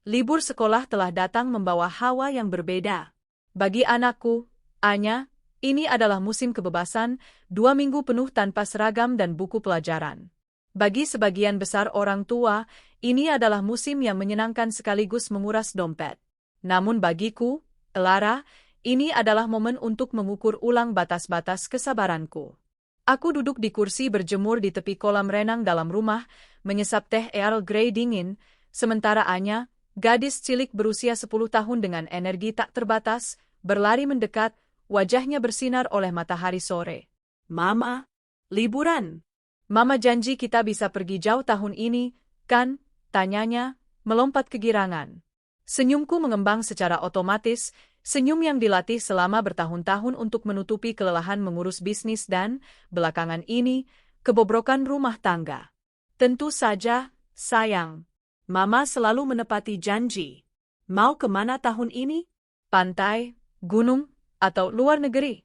libur sekolah telah datang membawa hawa yang berbeda. Bagi anakku, Anya, ini adalah musim kebebasan, 2 minggu penuh tanpa seragam dan buku pelajaran. Bagi sebagian besar orang tua, ini adalah musim yang menyenangkan sekaligus menguras dompet. Namun bagiku, Lara, ini adalah momen untuk mengukur ulang batas-batas kesabaranku. Aku duduk di kursi berjemur di tepi kolam renang dalam rumah, menyesap teh Earl Grey dingin, sementara Anya, gadis cilik berusia 10 tahun dengan energi tak terbatas, berlari mendekat, wajahnya bersinar oleh matahari sore. Mama, liburan. Mama janji kita bisa pergi jauh tahun ini, kan? Tanyanya, melompat kegirangan. Senyumku mengembang secara otomatis, senyum yang dilatih selama bertahun-tahun untuk menutupi kelelahan mengurus bisnis dan, belakangan ini, kebobrokan rumah tangga. Tentu saja, sayang. Mama selalu menepati janji. Mau kemana tahun ini? Pantai, gunung, atau luar negeri?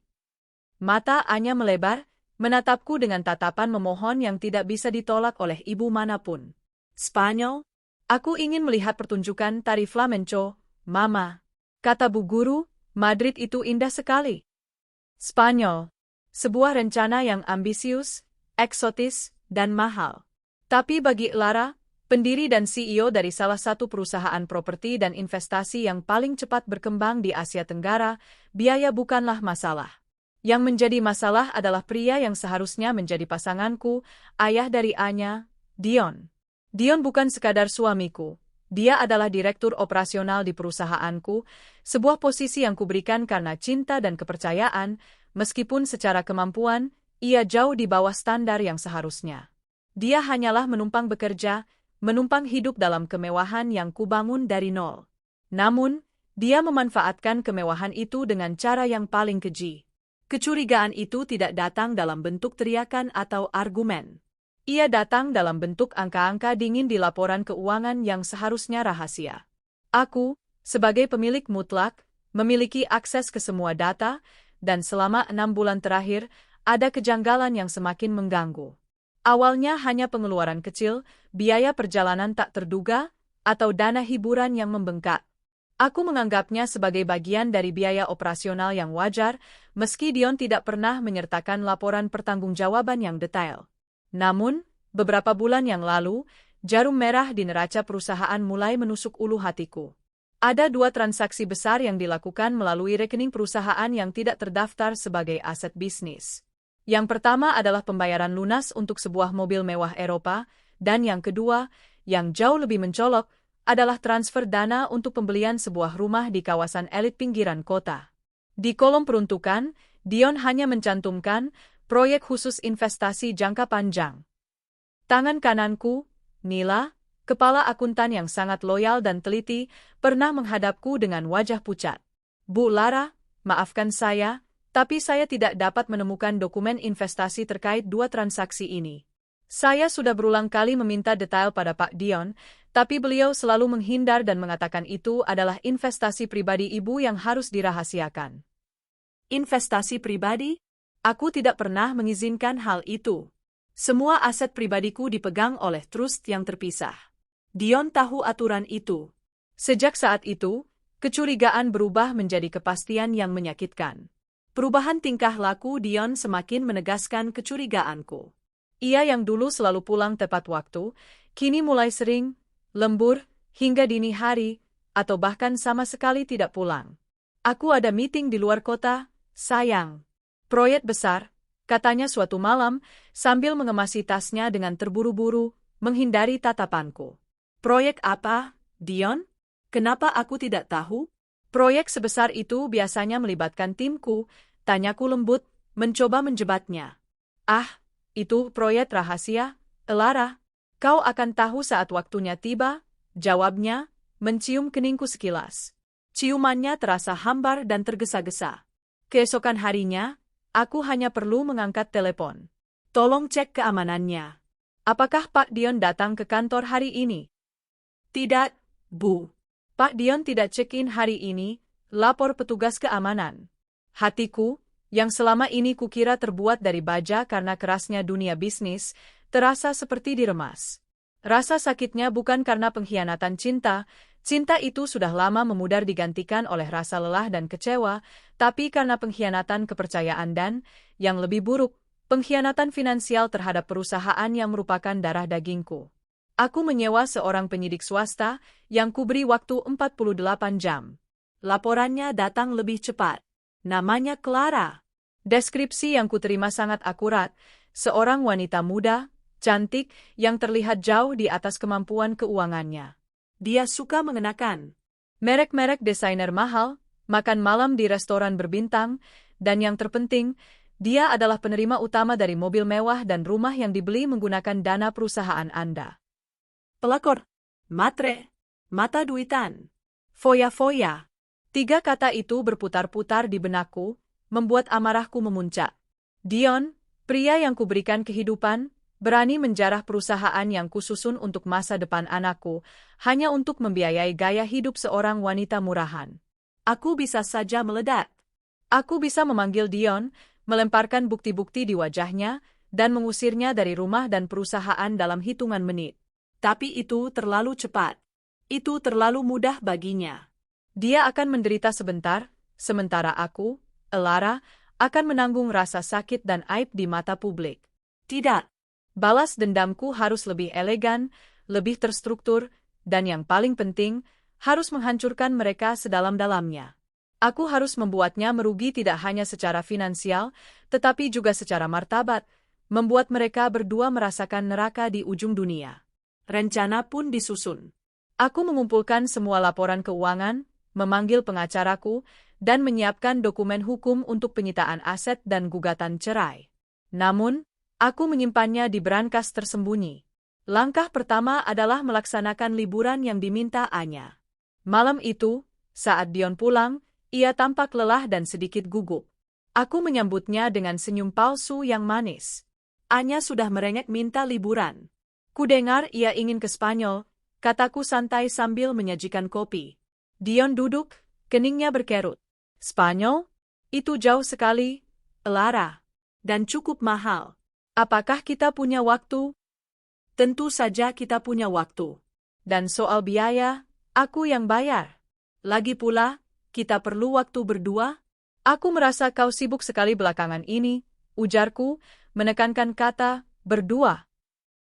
Mata Anya melebar, menatapku dengan tatapan memohon yang tidak bisa ditolak oleh ibu manapun. Spanyol? Aku ingin melihat pertunjukan tari flamenco, Mama. Kata Bu Guru, Madrid itu indah sekali. Spanyol. Sebuah rencana yang ambisius, eksotis, dan mahal. Tapi bagi Lara, pendiri dan CEO dari salah satu perusahaan properti dan investasi yang paling cepat berkembang di Asia Tenggara, biaya bukanlah masalah. Yang menjadi masalah adalah pria yang seharusnya menjadi pasanganku, ayah dari Anya, Dion. Dion bukan sekadar suamiku. Dia adalah direktur operasional di perusahaanku, sebuah posisi yang kuberikan karena cinta dan kepercayaan, meskipun secara kemampuan, ia jauh di bawah standar yang seharusnya. Dia hanyalah menumpang bekerja, menumpang hidup dalam kemewahan yang kubangun dari nol. Namun, dia memanfaatkan kemewahan itu dengan cara yang paling keji. Kecurigaan itu tidak datang dalam bentuk teriakan atau argumen. Ia datang dalam bentuk angka-angka dingin di laporan keuangan yang seharusnya rahasia. Aku, sebagai pemilik mutlak, memiliki akses ke semua data, dan selama 6 bulan terakhir, ada kejanggalan yang semakin mengganggu. Awalnya hanya pengeluaran kecil, biaya perjalanan tak terduga, atau dana hiburan yang membengkak. Aku menganggapnya sebagai bagian dari biaya operasional yang wajar, meski Dion tidak pernah menyertakan laporan pertanggungjawaban yang detail. Namun, beberapa bulan yang lalu, jarum merah di neraca perusahaan mulai menusuk ulu hatiku. Ada 2 transaksi besar yang dilakukan melalui rekening perusahaan yang tidak terdaftar sebagai aset bisnis. Yang pertama adalah pembayaran lunas untuk sebuah mobil mewah Eropa, dan yang kedua, yang jauh lebih mencolok, adalah transfer dana untuk pembelian sebuah rumah di kawasan elit pinggiran kota. Di kolom peruntukan, Dion hanya mencantumkan proyek khusus investasi jangka panjang. Tangan kananku, Nila, kepala akuntan yang sangat loyal dan teliti, pernah menghadapku dengan wajah pucat. Bu Lara, maafkan saya, tapi saya tidak dapat menemukan dokumen investasi terkait 2 transaksi ini. Saya sudah berulang kali meminta detail pada Pak Dion, tapi beliau selalu menghindar dan mengatakan itu adalah investasi pribadi ibu yang harus dirahasiakan. Investasi pribadi? Aku tidak pernah mengizinkan hal itu. Semua aset pribadiku dipegang oleh trust yang terpisah. Dion tahu aturan itu. Sejak saat itu, kecurigaan berubah menjadi kepastian yang menyakitkan. Perubahan tingkah laku Dion semakin menegaskan kecurigaanku. Ia yang dulu selalu pulang tepat waktu, kini mulai sering, lembur, hingga dini hari, atau bahkan sama sekali tidak pulang. Aku ada meeting di luar kota, sayang. Proyek besar, katanya suatu malam, sambil mengemasi tasnya dengan terburu-buru, menghindari tatapanku. Proyek apa, Dion? Kenapa aku tidak tahu? Proyek sebesar itu biasanya melibatkan timku, tanyaku lembut, mencoba menjebatnya. Ah, itu proyek rahasia, Lara. Kau akan tahu saat waktunya tiba, jawabnya, mencium keningku sekilas. Ciumannya terasa hambar dan tergesa-gesa. Keesokan harinya, aku hanya perlu mengangkat telepon. Tolong cek keamanannya. Apakah Pak Dion datang ke kantor hari ini? Tidak, Bu. Pak Dion tidak check-in hari ini, lapor petugas keamanan. Hatiku, yang selama ini kukira terbuat dari baja karena kerasnya dunia bisnis, terasa seperti diremas. Rasa sakitnya bukan karena pengkhianatan cinta, Cinta itu sudah lama memudar digantikan oleh rasa lelah dan kecewa, tapi karena pengkhianatan kepercayaan dan, yang lebih buruk, pengkhianatan finansial terhadap perusahaan yang merupakan darah dagingku. Aku menyewa seorang penyidik swasta yang kuberi waktu 48 jam. Laporannya datang lebih cepat. Namanya Clara. Deskripsi yang kuterima sangat akurat, seorang wanita muda, cantik, yang terlihat jauh di atas kemampuan keuangannya. Dia suka mengenakan merek-merek desainer mahal, makan malam di restoran berbintang, dan yang terpenting, dia adalah penerima utama dari mobil mewah dan rumah yang dibeli menggunakan dana perusahaan Anda. pelakor, matre, mata duitan, Foya-foya. 3 kata itu berputar-putar di benakku, membuat amarahku memuncak. Dion, pria yang kuberikan kehidupan, berani menjarah perusahaan yang kususun untuk masa depan anakku, hanya untuk membiayai gaya hidup seorang wanita murahan. Aku bisa saja meledak. Aku bisa memanggil Dion, melemparkan bukti-bukti di wajahnya, dan mengusirnya dari rumah dan perusahaan dalam hitungan menit. Tapi itu terlalu cepat. Itu terlalu mudah baginya. Dia akan menderita sebentar, sementara aku, Elara, akan menanggung rasa sakit dan aib di mata publik. Tidak. Balas dendamku harus lebih elegan, lebih terstruktur, dan yang paling penting, harus menghancurkan mereka sedalam-dalamnya. Aku harus membuatnya merugi tidak hanya secara finansial, tetapi juga secara martabat, membuat mereka berdua merasakan neraka di ujung dunia. Rencana pun disusun. Aku mengumpulkan semua laporan keuangan, memanggil pengacaraku, dan menyiapkan dokumen hukum untuk penyitaan aset dan gugatan cerai. Namun, aku menyimpannya di brankas tersembunyi. Langkah pertama adalah melaksanakan liburan yang diminta Anya. Malam itu, saat Dion pulang, ia tampak lelah dan sedikit gugup. Aku menyambutnya dengan senyum palsu yang manis. Anya sudah merengek minta liburan. Kudengar ia ingin ke Spanyol, kataku santai sambil menyajikan kopi. Dion duduk, keningnya berkerut. Spanyol? Itu jauh sekali, Elara. Dan cukup mahal. Apakah kita punya waktu? Tentu saja kita punya waktu. Dan soal biaya, aku yang bayar. Lagi pula, kita perlu waktu berdua. Aku merasa kau sibuk sekali belakangan ini, ujarku, menekankan kata berdua.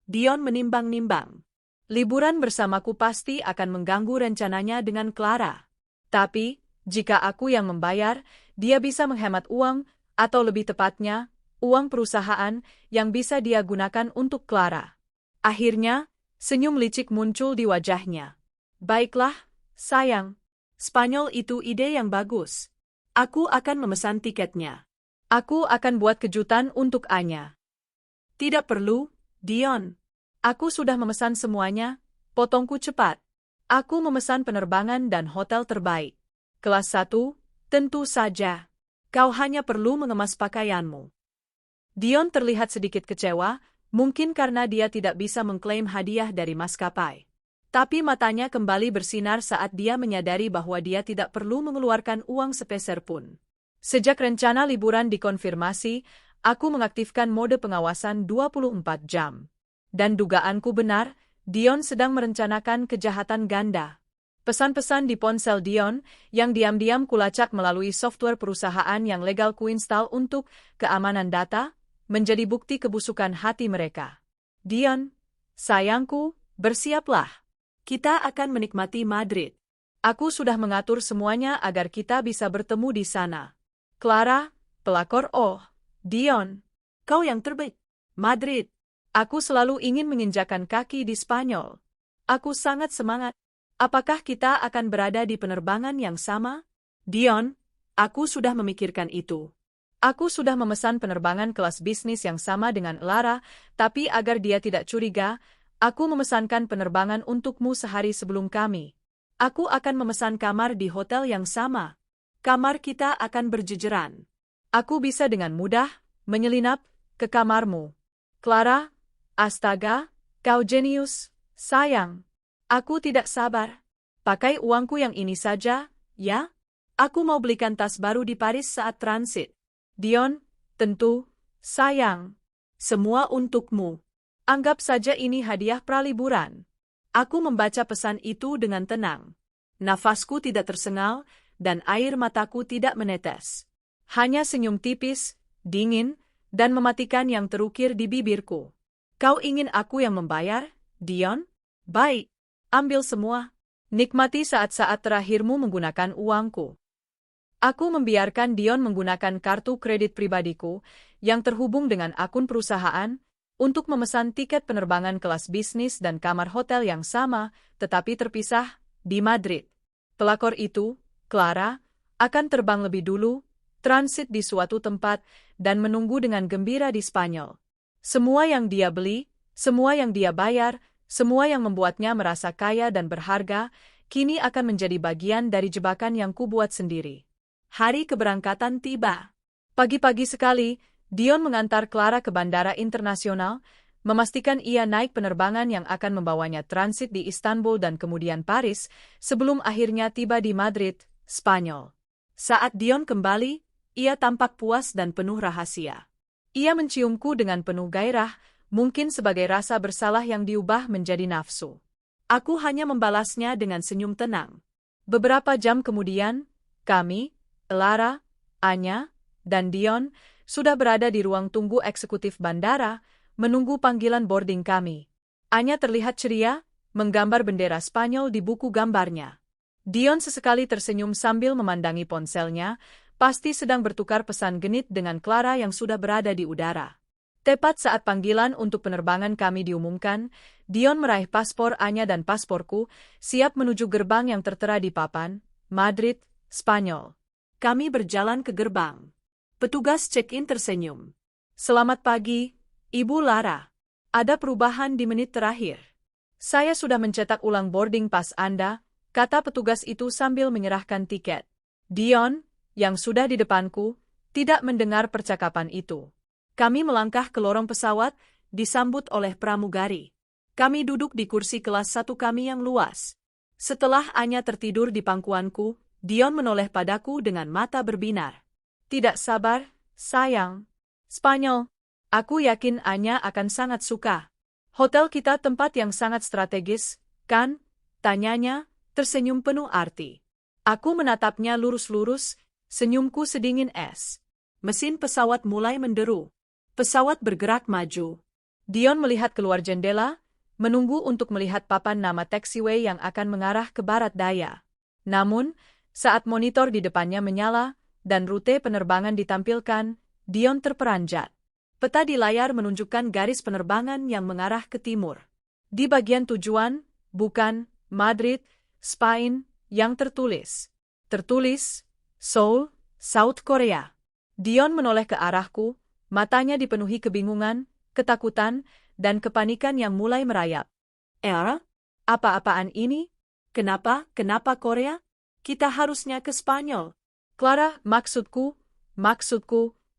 Dion menimbang-nimbang. Liburan bersamaku pasti akan mengganggu rencananya dengan Clara. Tapi, jika aku yang membayar, dia bisa menghemat uang, atau lebih tepatnya, uang perusahaan yang bisa dia gunakan untuk Clara. Akhirnya, senyum licik muncul di wajahnya. Baiklah, sayang. Spanyol itu ide yang bagus. Aku akan memesan tiketnya. Aku akan buat kejutan untuk Anya. Tidak perlu, Dion. Aku sudah memesan semuanya, potongku cepat. Aku memesan penerbangan dan hotel terbaik. Kelas 1, tentu saja. Kau hanya perlu mengemas pakaianmu. Dion terlihat sedikit kecewa, mungkin karena dia tidak bisa mengklaim hadiah dari maskapai. Tapi matanya kembali bersinar saat dia menyadari bahwa dia tidak perlu mengeluarkan uang sepeser pun. Sejak rencana liburan dikonfirmasi, aku mengaktifkan mode pengawasan 24 jam. Dan dugaanku benar, Dion sedang merencanakan kejahatan ganda. Pesan-pesan di ponsel Dion, yang diam-diam kulacak melalui software perusahaan yang legal kuinstal untuk keamanan data, menjadi bukti kebusukan hati mereka. Dion, sayangku, bersiaplah. Kita akan menikmati Madrid. Aku sudah mengatur semuanya agar kita bisa bertemu di sana. Clara, pelakor Dion. Kau yang terbaik. Madrid. Aku selalu ingin menginjakan kaki di Spanyol. Aku sangat semangat. Apakah kita akan berada di penerbangan yang sama? Dion, aku sudah memikirkan itu. Aku sudah memesan penerbangan kelas bisnis yang sama dengan Lara, tapi agar dia tidak curiga, aku memesankan penerbangan untukmu sehari sebelum kami. Aku akan memesan kamar di hotel yang sama. Kamar kita akan berjejeran. Aku bisa dengan mudah menyelinap ke kamarmu. Clara, astaga, kau jenius, sayang. Aku tidak sabar. Pakai uangku yang ini saja, ya? Aku mau belikan tas baru di Paris saat transit. Dion, tentu, sayang. Semua untukmu. Anggap saja ini hadiah praliburan. Aku membaca pesan itu dengan tenang. Nafasku tidak tersengal, dan air mataku tidak menetes. Hanya senyum tipis, dingin, dan mematikan yang terukir di bibirku. Kau ingin aku yang membayar, Dion? Baik, ambil semua. Nikmati saat-saat terakhirmu menggunakan uangku. Aku membiarkan Dion menggunakan kartu kredit pribadiku yang terhubung dengan akun perusahaan untuk memesan tiket penerbangan kelas bisnis dan kamar hotel yang sama, tetapi terpisah, di Madrid. Pelakor itu, Clara, akan terbang lebih dulu, transit di suatu tempat, dan menunggu dengan gembira di Spanyol. Semua yang dia beli, semua yang dia bayar, semua yang membuatnya merasa kaya dan berharga, kini akan menjadi bagian dari jebakan yang kubuat sendiri. Hari keberangkatan tiba. Pagi-pagi sekali, Dion mengantar Clara ke bandara internasional, memastikan ia naik penerbangan yang akan membawanya transit di Istanbul dan kemudian Paris, sebelum akhirnya tiba di Madrid, Spanyol. Saat Dion kembali, ia tampak puas dan penuh rahasia. Ia menciumku dengan penuh gairah, mungkin sebagai rasa bersalah yang diubah menjadi nafsu. Aku hanya membalasnya dengan senyum tenang. Beberapa jam kemudian, kami, Clara, Anya, dan Dion, sudah berada di ruang tunggu eksekutif bandara, menunggu panggilan boarding kami. Anya terlihat ceria, menggambar bendera Spanyol di buku gambarnya. Dion sesekali tersenyum sambil memandangi ponselnya, pasti sedang bertukar pesan genit dengan Clara yang sudah berada di udara. Tepat saat panggilan untuk penerbangan kami diumumkan, Dion meraih paspor Anya dan pasporku, siap menuju gerbang yang tertera di papan, Madrid, Spanyol. Kami berjalan ke gerbang. Petugas check-in tersenyum. Selamat pagi, Ibu Lara. Ada perubahan di menit terakhir. Saya sudah mencetak ulang boarding pass Anda, kata petugas itu sambil menyerahkan tiket. Dion, yang sudah di depanku, tidak mendengar percakapan itu. Kami melangkah ke lorong pesawat, disambut oleh pramugari. Kami duduk di kursi kelas 1 kami yang luas. Setelah Anya tertidur di pangkuanku, Dion menoleh padaku dengan mata berbinar. Tidak sabar, sayang. Spanyol. Aku yakin Anya akan sangat suka. Hotel kita tempat yang sangat strategis, kan? Tanyanya, tersenyum penuh arti. Aku menatapnya lurus-lurus, senyumku sedingin es. Mesin pesawat mulai menderu. Pesawat bergerak maju. Dion melihat keluar jendela, menunggu untuk melihat papan nama taxiway yang akan mengarah ke barat daya. Namun, saat monitor di depannya menyala, dan rute penerbangan ditampilkan, Dion terperanjat. Peta di layar menunjukkan garis penerbangan yang mengarah ke timur. Di bagian tujuan, bukan, Madrid, Spain, yang tertulis. Tertulis, Seoul, South Korea. Dion menoleh ke arahku, matanya dipenuhi kebingungan, ketakutan, dan kepanikan yang mulai merayap. Apa-apaan ini? Kenapa Korea? Kita harusnya ke Spanyol. Clara, maksudku,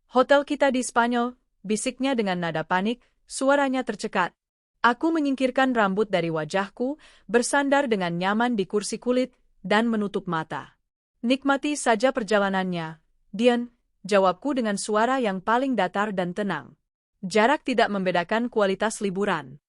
hotel kita di Spanyol, bisiknya dengan nada panik, suaranya tercekat. Aku menyingkirkan rambut dari wajahku, bersandar dengan nyaman di kursi kulit, dan menutup mata. Nikmati saja perjalanannya, Dion, jawabku dengan suara yang paling datar dan tenang. Jarak tidak membedakan kualitas liburan.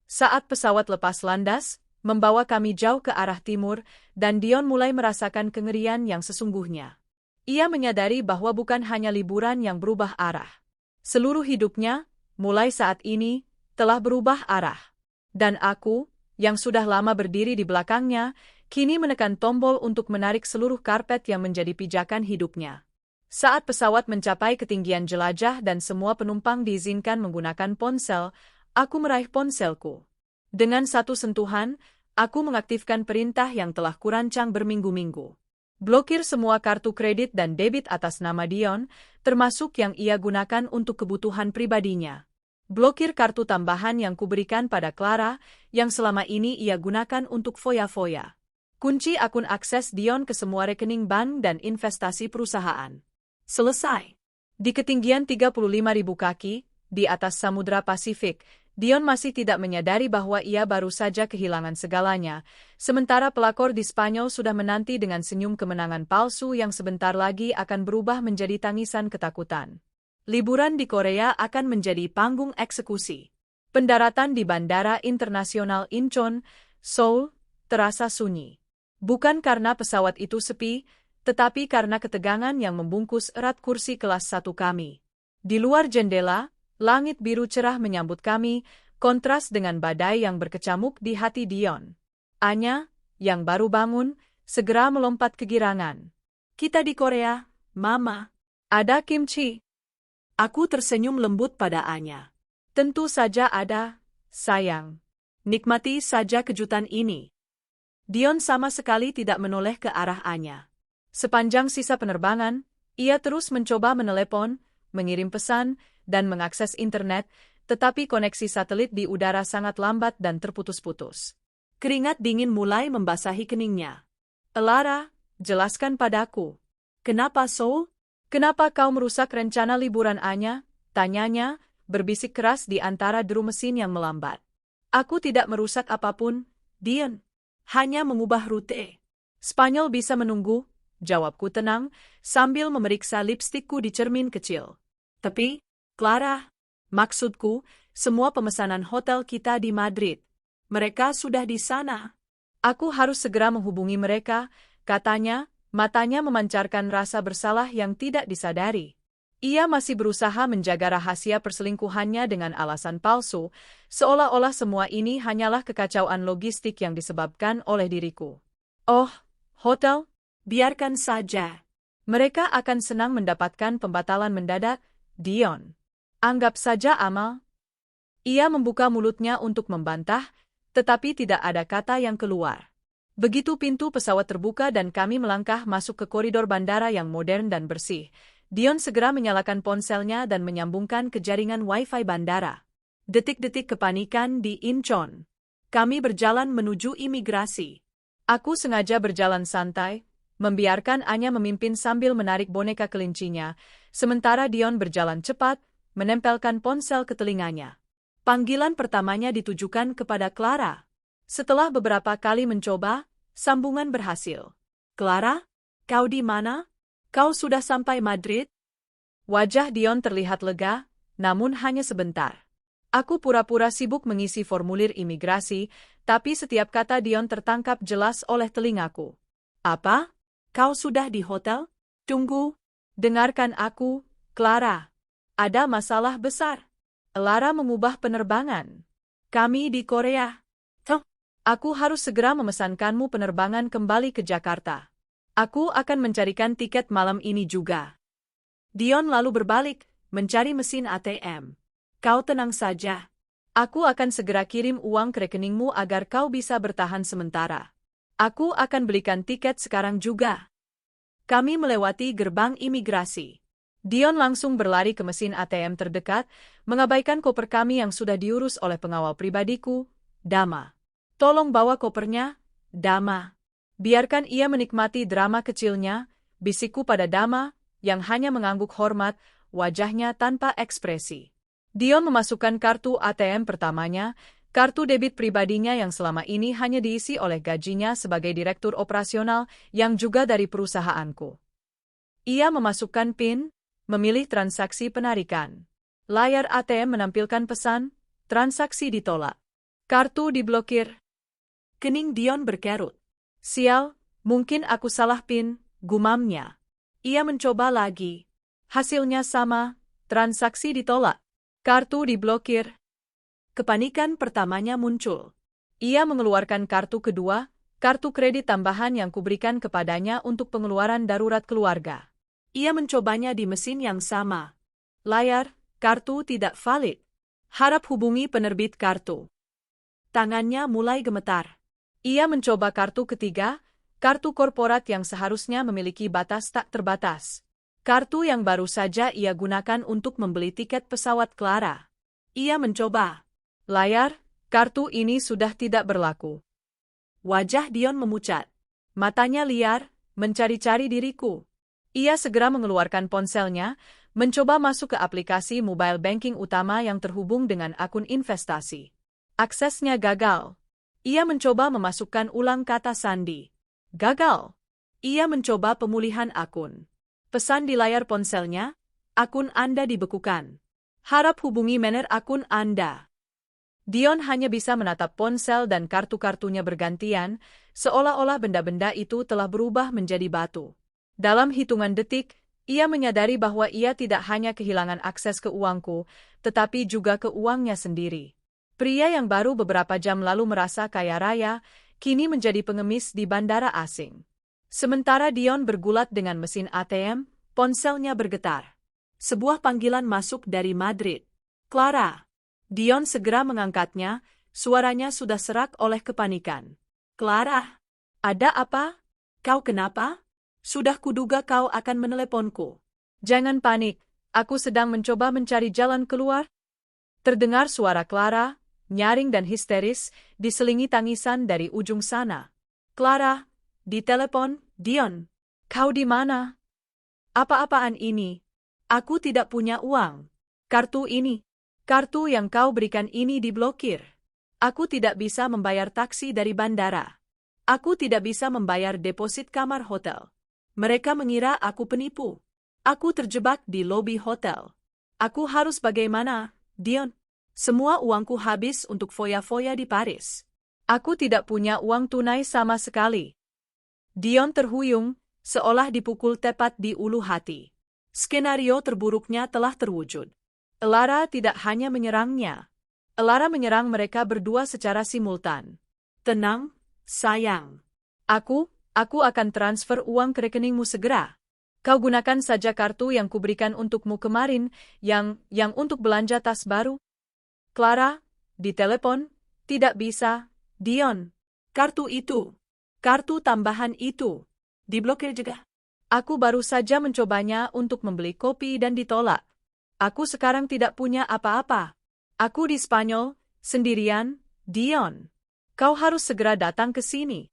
Saat pesawat lepas landas, membawa kami jauh ke arah timur, dan Dion mulai merasakan kengerian yang sesungguhnya. Ia menyadari bahwa bukan hanya liburan yang berubah arah. Seluruh hidupnya, mulai saat ini, telah berubah arah. Dan aku, yang sudah lama berdiri di belakangnya, kini menekan tombol untuk menarik seluruh karpet yang menjadi pijakan hidupnya. Saat pesawat mencapai ketinggian jelajah dan semua penumpang diizinkan menggunakan ponsel, aku meraih ponselku. Dengan satu sentuhan, aku mengaktifkan perintah yang telah kurancang berminggu-minggu. Blokir semua kartu kredit dan debit atas nama Dion, termasuk yang ia gunakan untuk kebutuhan pribadinya. Blokir kartu tambahan yang kuberikan pada Clara, yang selama ini ia gunakan untuk foya-foya. Kunci akun akses Dion ke semua rekening bank dan investasi perusahaan. Selesai. Di ketinggian 35.000 kaki, di atas Samudra Pasifik, Dion masih tidak menyadari bahwa ia baru saja kehilangan segalanya, sementara pelakor di Spanyol sudah menanti dengan senyum kemenangan palsu yang sebentar lagi akan berubah menjadi tangisan ketakutan. Liburan di Korea akan menjadi panggung eksekusi. Pendaratan di Bandara Internasional Incheon, Seoul, terasa sunyi. Bukan karena pesawat itu sepi, tetapi karena ketegangan yang membungkus erat kursi kelas 1 kami. Di luar jendela, langit biru cerah menyambut kami, kontras dengan badai yang berkecamuk di hati Dion. Anya, yang baru bangun, segera melompat kegirangan. Kita di Korea, Mama. Ada kimchi. Aku tersenyum lembut pada Anya. Tentu saja ada, sayang. Nikmati saja kejutan ini. Dion sama sekali tidak menoleh ke arah Anya. Sepanjang sisa penerbangan, ia terus mencoba menelepon, mengirim pesan, dan mengakses internet, tetapi koneksi satelit di udara sangat lambat dan terputus-putus. Keringat dingin mulai membasahi keningnya. Elara, jelaskan padaku. Kenapa Seoul? Kenapa kau merusak rencana liburan Anya? Tanyanya, berbisik keras di antara deru mesin yang melambat. Aku tidak merusak apapun, Dion. Hanya mengubah rute. Spanyol bisa menunggu, jawabku tenang, sambil memeriksa lipstikku di cermin kecil. Tapi, Clara, maksudku, semua pemesanan hotel kita di Madrid. Mereka sudah di sana. Aku harus segera menghubungi mereka, katanya, matanya memancarkan rasa bersalah yang tidak disadari. Ia masih berusaha menjaga rahasia perselingkuhannya dengan alasan palsu, seolah-olah semua ini hanyalah kekacauan logistik yang disebabkan oleh diriku. Oh, hotel? Biarkan saja. Mereka akan senang mendapatkan pembatalan mendadak, Dion. Anggap saja amal. Ia membuka mulutnya untuk membantah, tetapi tidak ada kata yang keluar. Begitu pintu pesawat terbuka dan kami melangkah masuk ke koridor bandara yang modern dan bersih, Dion segera menyalakan ponselnya dan menyambungkan ke jaringan Wi-Fi bandara. Detik-detik kepanikan di Incheon. Kami berjalan menuju imigrasi. Aku sengaja berjalan santai, membiarkan Anya memimpin sambil menarik boneka kelincinya, sementara Dion berjalan cepat, menempelkan ponsel ke telinganya. Panggilan pertamanya ditujukan kepada Clara. Setelah beberapa kali mencoba, sambungan berhasil. Clara, kau di mana? Kau sudah sampai Madrid? Wajah Dion terlihat lega, namun hanya sebentar. Aku pura-pura sibuk mengisi formulir imigrasi, tapi setiap kata Dion tertangkap jelas oleh telingaku. Apa? Kau sudah di hotel? Tunggu. Dengarkan aku, Clara. Ada masalah besar. Elara mengubah penerbangan. Kami di Korea. Aku harus segera memesankanmu penerbangan kembali ke Jakarta. Aku akan mencarikan tiket malam ini juga. Dion lalu berbalik, mencari mesin ATM. Kau tenang saja. Aku akan segera kirim uang ke rekeningmu agar kau bisa bertahan sementara. Aku akan belikan tiket sekarang juga. Kami melewati gerbang imigrasi. Dion langsung berlari ke mesin ATM terdekat, mengabaikan koper kami yang sudah diurus oleh pengawal pribadiku, Dama. Tolong bawa kopernya, Dama. Biarkan ia menikmati drama kecilnya, bisikku pada Dama, yang hanya mengangguk hormat, wajahnya tanpa ekspresi. Dion memasukkan kartu ATM pertamanya, kartu debit pribadinya yang selama ini hanya diisi oleh gajinya sebagai direktur operasional yang juga dari perusahaanku. Ia memasukkan PIN, memilih transaksi penarikan. Layar ATM menampilkan pesan, transaksi ditolak. Kartu diblokir. Kening Dion berkerut. Sial, mungkin aku salah PIN, gumamnya. Ia mencoba lagi. Hasilnya sama, transaksi ditolak. Kartu diblokir. Kepanikan pertamanya muncul. Ia mengeluarkan kartu kedua, kartu kredit tambahan yang kuberikan kepadanya untuk pengeluaran darurat keluarga. Ia mencobanya di mesin yang sama. Layar, kartu tidak valid. Harap hubungi penerbit kartu. Tangannya mulai gemetar. Ia mencoba kartu ketiga, kartu korporat yang seharusnya memiliki batas tak terbatas. Kartu yang baru saja ia gunakan untuk membeli tiket pesawat Clara. Ia mencoba. Layar, kartu ini sudah tidak berlaku. Wajah Dion memucat. Matanya liar, mencari-cari diriku. Ia segera mengeluarkan ponselnya, mencoba masuk ke aplikasi mobile banking utama yang terhubung dengan akun investasi. Aksesnya gagal. Ia mencoba memasukkan ulang kata sandi. Gagal. Ia mencoba pemulihan akun. Pesan di layar ponselnya, akun Anda dibekukan. Harap hubungi manajer akun Anda. Dion hanya bisa menatap ponsel dan kartu-kartunya bergantian, seolah-olah benda-benda itu telah berubah menjadi batu. Dalam hitungan detik, ia menyadari bahwa ia tidak hanya kehilangan akses ke uangku, tetapi juga ke uangnya sendiri. Pria yang baru beberapa jam lalu merasa kaya raya, kini menjadi pengemis di bandara asing. Sementara Dion bergulat dengan mesin ATM, ponselnya bergetar. Sebuah panggilan masuk dari Madrid. Clara. Dion segera mengangkatnya, suaranya sudah serak oleh kepanikan. Clara, ada apa? Kau kenapa? Sudah kuduga kau akan meneleponku. Jangan panik, aku sedang mencoba mencari jalan keluar. Terdengar suara Clara, nyaring dan histeris, diselingi tangisan dari ujung sana. Clara, di telepon, Dion. Kau di mana? Apa-apaan ini? Aku tidak punya uang. Kartu ini. Kartu yang kau berikan ini diblokir. Aku tidak bisa membayar taksi dari bandara. Aku tidak bisa membayar deposit kamar hotel. Mereka mengira aku penipu. Aku terjebak di lobi hotel. Aku harus bagaimana, Dion? Semua uangku habis untuk foya-foya di Paris. Aku tidak punya uang tunai sama sekali. Dion terhuyung, seolah dipukul tepat di ulu hati. Skenario terburuknya telah terwujud. Elara tidak hanya menyerangnya. Elara menyerang mereka berdua secara simultan. Tenang, sayang. Aku akan transfer uang ke rekeningmu segera. Kau gunakan saja kartu yang kuberikan untukmu kemarin, yang untuk belanja tas baru. Clara, di telepon, tidak bisa, Dion. Kartu itu, kartu tambahan itu, diblokir juga. Aku baru saja mencobanya untuk membeli kopi dan ditolak. Aku sekarang tidak punya apa-apa. Aku di Spanyol, sendirian, Dion. Kau harus segera datang ke sini.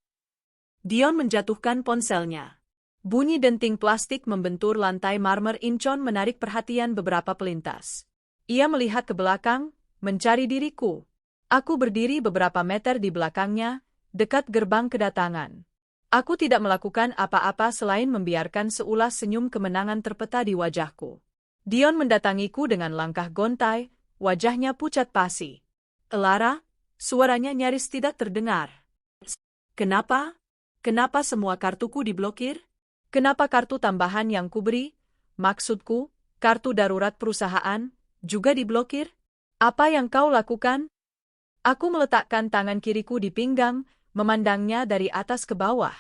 Dion menjatuhkan ponselnya. Bunyi denting plastik membentur lantai marmer Incheon menarik perhatian beberapa pelintas. Ia melihat ke belakang, mencari diriku. Aku berdiri beberapa meter di belakangnya, dekat gerbang kedatangan. Aku tidak melakukan apa-apa selain membiarkan seulas senyum kemenangan terpeta di wajahku. Dion mendatangiku dengan langkah gontai, wajahnya pucat pasi. Elara, suaranya nyaris tidak terdengar. Kenapa? Kenapa semua kartuku diblokir? Kenapa kartu tambahan yang kuberi, maksudku, kartu darurat perusahaan, juga diblokir? Apa yang kau lakukan? Aku meletakkan tangan kiriku di pinggang, memandangnya dari atas ke bawah.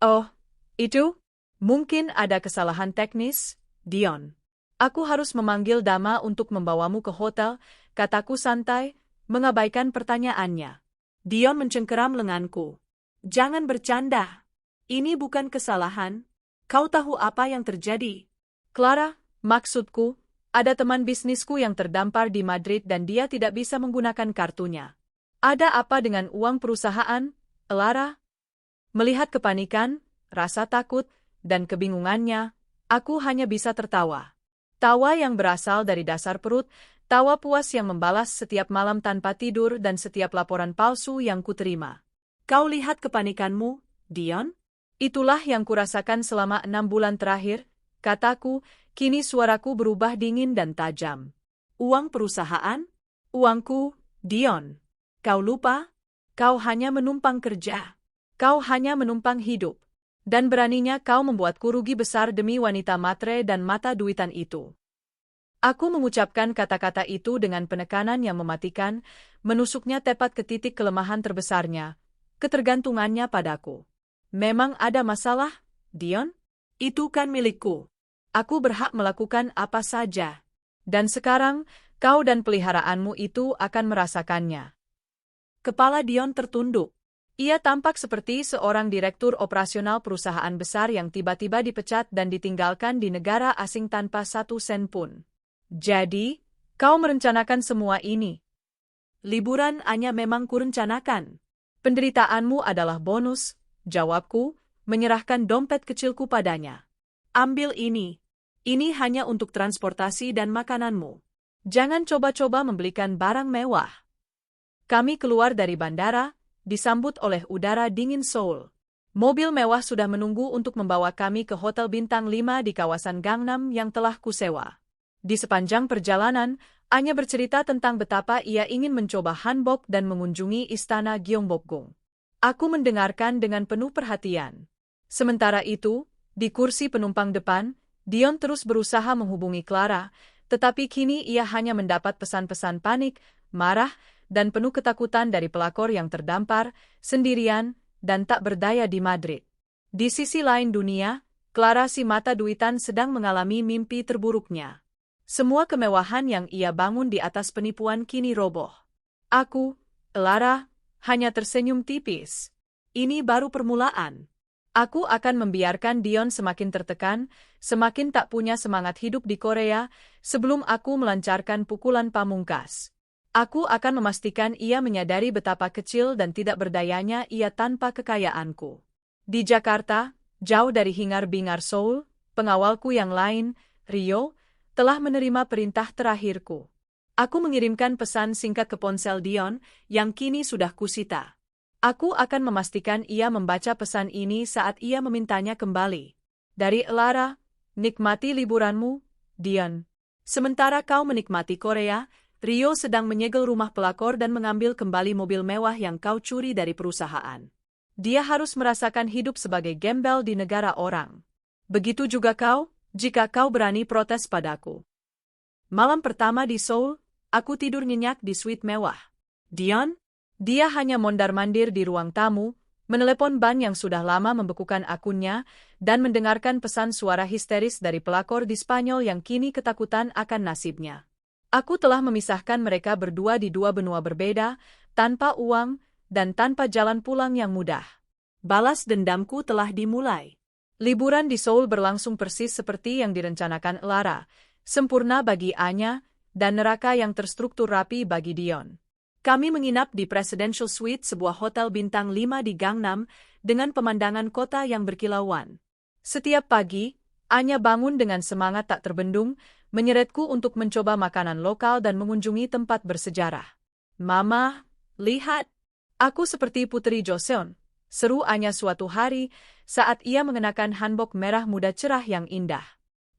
Oh, itu? Mungkin ada kesalahan teknis, Dion. Aku harus memanggil Dama untuk membawamu ke hotel, kataku santai, mengabaikan pertanyaannya. Dion mencengkeram lenganku. Jangan bercanda. Ini bukan kesalahan. Kau tahu apa yang terjadi? Clara, maksudku, ada teman bisnisku yang terdampar di Madrid dan dia tidak bisa menggunakan kartunya. Ada apa dengan uang perusahaan, Elara? Melihat kepanikan, rasa takut, dan kebingungannya, aku hanya bisa tertawa. Tawa yang berasal dari dasar perut, tawa puas yang membalas setiap malam tanpa tidur dan setiap laporan palsu yang kuterima. Kau lihat kepanikanmu, Dion? Itulah yang kurasakan selama 6 bulan terakhir, kataku, kini suaraku berubah dingin dan tajam. Uang perusahaan? Uangku, Dion. Kau lupa? Kau hanya menumpang kerja. Kau hanya menumpang hidup. Dan beraninya kau membuatku rugi besar demi wanita matre dan mata duitan itu. Aku mengucapkan kata-kata itu dengan penekanan yang mematikan, menusuknya tepat ke titik kelemahan terbesarnya, ketergantungannya padaku. Memang ada masalah, Dion? Itu kan milikku. Aku berhak melakukan apa saja. Dan sekarang, kau dan peliharaanmu itu akan merasakannya. Kepala Dion tertunduk. Ia tampak seperti seorang direktur operasional perusahaan besar yang tiba-tiba dipecat dan ditinggalkan di negara asing tanpa 1 sen pun. Jadi, kau merencanakan semua ini. Liburan hanya memang kurencanakan. Penderitaanmu adalah bonus, jawabku, menyerahkan dompet kecilku padanya. Ambil ini. Ini hanya untuk transportasi dan makananmu. Jangan coba-coba membelikan barang mewah. Kami keluar dari bandara, disambut oleh udara dingin Seoul. Mobil mewah sudah menunggu untuk membawa kami ke hotel bintang 5 di kawasan Gangnam yang telah kusewa. Di sepanjang perjalanan, Anya bercerita tentang betapa ia ingin mencoba hanbok dan mengunjungi istana Gyeongbokgung. Aku mendengarkan dengan penuh perhatian. Sementara itu, di kursi penumpang depan, Dion terus berusaha menghubungi Clara, tetapi kini ia hanya mendapat pesan-pesan panik, marah, dan penuh ketakutan dari pelakor yang terdampar, sendirian, dan tak berdaya di Madrid. Di sisi lain dunia, Clara si mata duitan sedang mengalami mimpi terburuknya. Semua kemewahan yang ia bangun di atas penipuan kini roboh. Aku, Clara, hanya tersenyum tipis. Ini baru permulaan. Aku akan membiarkan Dion semakin tertekan, semakin tak punya semangat hidup di Korea, sebelum aku melancarkan pukulan pamungkas. Aku akan memastikan ia menyadari betapa kecil dan tidak berdayanya ia tanpa kekayaanku. Di Jakarta, jauh dari hingar-bingar Seoul, pengawalku yang lain, Rio, telah menerima perintah terakhirku. Aku mengirimkan pesan singkat ke ponsel Dion, yang kini sudah kusita. Aku akan memastikan ia membaca pesan ini saat ia memintanya kembali. Dari Clara, nikmati liburanmu, Dion. Sementara kau menikmati Korea, Rio sedang menyegel rumah pelakor dan mengambil kembali mobil mewah yang kau curi dari perusahaan. Dia harus merasakan hidup sebagai gembel di negara orang. Begitu juga kau, jika kau berani protes padaku. Malam pertama di Seoul, aku tidur nyenyak di suite mewah. Dion? Dia hanya mondar-mandir di ruang tamu, menelepon ban yang sudah lama membekukan akunnya, dan mendengarkan pesan suara histeris dari pelakor di Spanyol yang kini ketakutan akan nasibnya. Aku telah memisahkan mereka berdua di dua benua berbeda, tanpa uang, dan tanpa jalan pulang yang mudah. Balas dendamku telah dimulai. Liburan di Seoul berlangsung persis seperti yang direncanakan Clara, sempurna bagi Anya, dan neraka yang terstruktur rapi bagi Dion. Kami menginap di Presidential Suite, sebuah hotel bintang 5 di Gangnam, dengan pemandangan kota yang berkilauan. Setiap pagi, Anya bangun dengan semangat tak terbendung, menyeretku untuk mencoba makanan lokal dan mengunjungi tempat bersejarah. Mama, lihat, aku seperti Putri Joseon, seru Anya suatu hari, saat ia mengenakan hanbok merah muda cerah yang indah.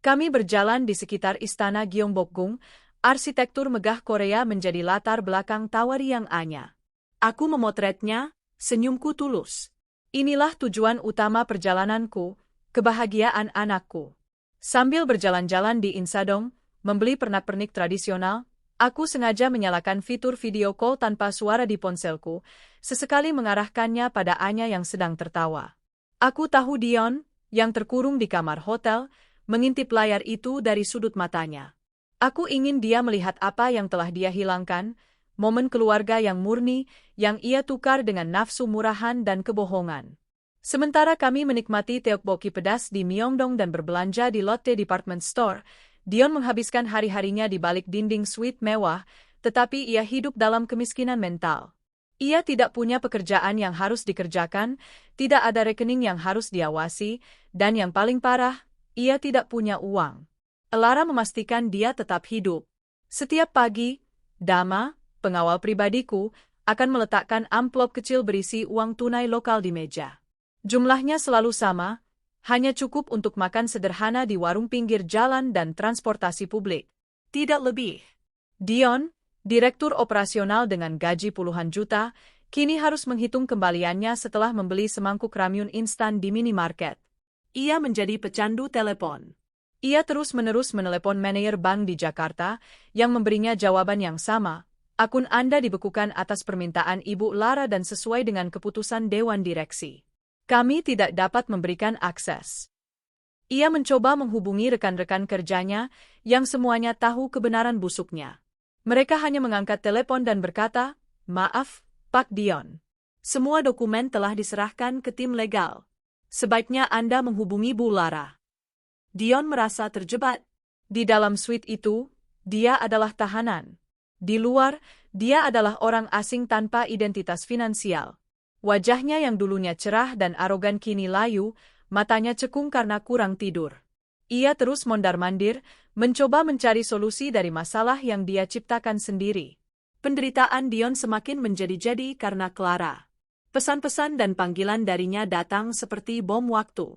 Kami berjalan di sekitar istana Gyeongbokgung, arsitektur megah Korea menjadi latar belakang tawari yang Anya. Aku memotretnya, senyumku tulus. Inilah tujuan utama perjalananku, kebahagiaan anakku. Sambil berjalan-jalan di Insadong, membeli pernak-pernik tradisional, aku sengaja menyalakan fitur video call tanpa suara di ponselku, sesekali mengarahkannya pada Anya yang sedang tertawa. Aku tahu Dion, yang terkurung di kamar hotel, mengintip layar itu dari sudut matanya. Aku ingin dia melihat apa yang telah dia hilangkan, momen keluarga yang murni, yang ia tukar dengan nafsu murahan dan kebohongan. Sementara kami menikmati tteokbokki pedas di Myeongdong dan berbelanja di Lotte Department Store, Dion menghabiskan hari-harinya di balik dinding suite mewah, tetapi ia hidup dalam kemiskinan mental. Ia tidak punya pekerjaan yang harus dikerjakan, tidak ada rekening yang harus diawasi, dan yang paling parah, ia tidak punya uang. Clara memastikan dia tetap hidup. Setiap pagi, Dama, pengawal pribadiku, akan meletakkan amplop kecil berisi uang tunai lokal di meja. Jumlahnya selalu sama, hanya cukup untuk makan sederhana di warung pinggir jalan dan transportasi publik. Tidak lebih. Dion, direktur operasional dengan gaji puluhan juta, kini harus menghitung kembaliannya setelah membeli semangkuk ramyun instan di minimarket. Ia menjadi pecandu telepon. Ia terus-menerus menelepon manajer bank di Jakarta, yang memberinya jawaban yang sama. Akun Anda dibekukan atas permintaan Ibu Lara dan sesuai dengan keputusan Dewan Direksi. Kami tidak dapat memberikan akses. Ia mencoba menghubungi rekan-rekan kerjanya, yang semuanya tahu kebenaran busuknya. Mereka hanya mengangkat telepon dan berkata, "Maaf, Pak Dion. Semua dokumen telah diserahkan ke tim legal. Sebaiknya Anda menghubungi Bu Lara." Dion merasa terjebak. Di dalam suite itu, dia adalah tahanan. Di luar, dia adalah orang asing tanpa identitas finansial. Wajahnya yang dulunya cerah dan arogan kini layu, matanya cekung karena kurang tidur. Ia terus mondar-mandir, mencoba mencari solusi dari masalah yang dia ciptakan sendiri. Penderitaan Dion semakin menjadi-jadi karena Clara. Pesan-pesan dan panggilan darinya datang seperti bom waktu.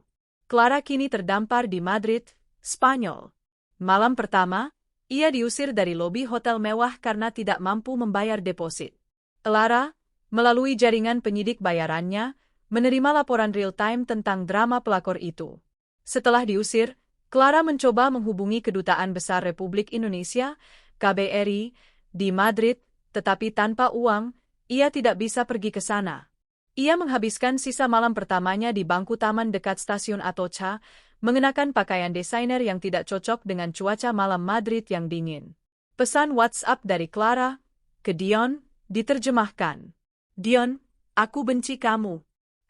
Clara kini terdampar di Madrid, Spanyol. Malam pertama, Ia diusir dari lobi hotel mewah karena tidak mampu membayar deposit. Clara, melalui jaringan penyidik bayarannya, menerima laporan real-time tentang drama pelakor itu. Setelah diusir, Clara mencoba menghubungi Kedutaan Besar Republik Indonesia, KBRI, di Madrid, tetapi tanpa uang, ia tidak bisa pergi ke sana. Ia menghabiskan sisa malam pertamanya di bangku taman dekat stasiun Atocha, mengenakan pakaian desainer yang tidak cocok dengan cuaca malam Madrid yang dingin. Pesan WhatsApp dari Clara ke Dion diterjemahkan. Dion, aku benci kamu.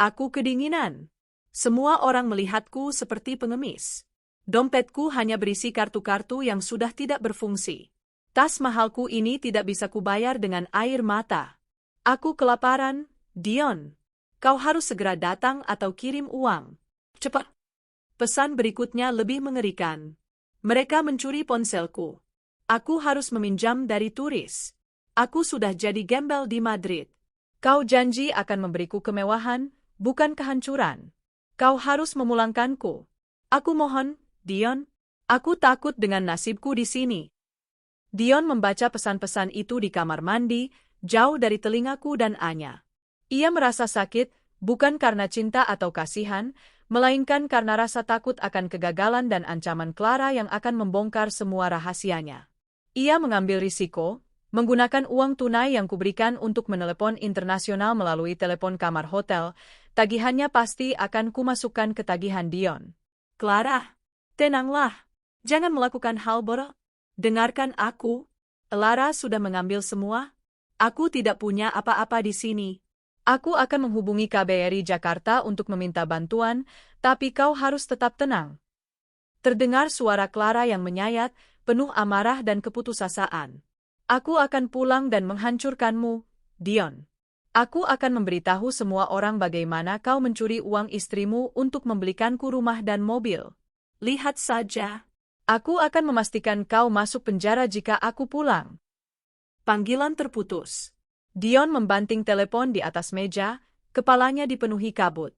Aku kedinginan. Semua orang melihatku seperti pengemis. Dompetku hanya berisi kartu-kartu yang sudah tidak berfungsi. Tas mahalku ini tidak bisa kubayar dengan air mata. Aku kelaparan, Dion. Kau harus segera datang atau kirim uang. Cepat. Pesan berikutnya lebih mengerikan. Mereka mencuri ponselku. Aku harus meminjam dari turis. Aku sudah jadi gembel di Madrid. Kau janji akan memberiku kemewahan, bukan kehancuran. Kau harus memulangkanku. Aku mohon, Dion. Aku takut dengan nasibku di sini. Dion membaca pesan-pesan itu di kamar mandi, jauh dari telingaku dan Anya. Ia merasa sakit, bukan karena cinta atau kasihan, melainkan karena rasa takut akan kegagalan dan ancaman Clara yang akan membongkar semua rahasianya. Ia mengambil risiko, menggunakan uang tunai yang kuberikan untuk menelepon internasional melalui telepon kamar hotel, tagihannya pasti akan kumasukkan ke tagihan Dion. Clara, tenanglah. Jangan melakukan hal bodoh. Dengarkan aku. Clara sudah mengambil semua. Aku tidak punya apa-apa di sini. Aku akan menghubungi KBRI Jakarta untuk meminta bantuan, tapi kau harus tetap tenang. Terdengar suara Clara yang menyayat, penuh amarah dan keputusasaan. Aku akan pulang dan menghancurkanmu, Dion. Aku akan memberitahu semua orang bagaimana kau mencuri uang istrimu untuk membelikanku rumah dan mobil. Lihat saja. Aku akan memastikan kau masuk penjara jika aku pulang. Panggilan terputus. Dion membanting telepon di atas meja, kepalanya dipenuhi kabut.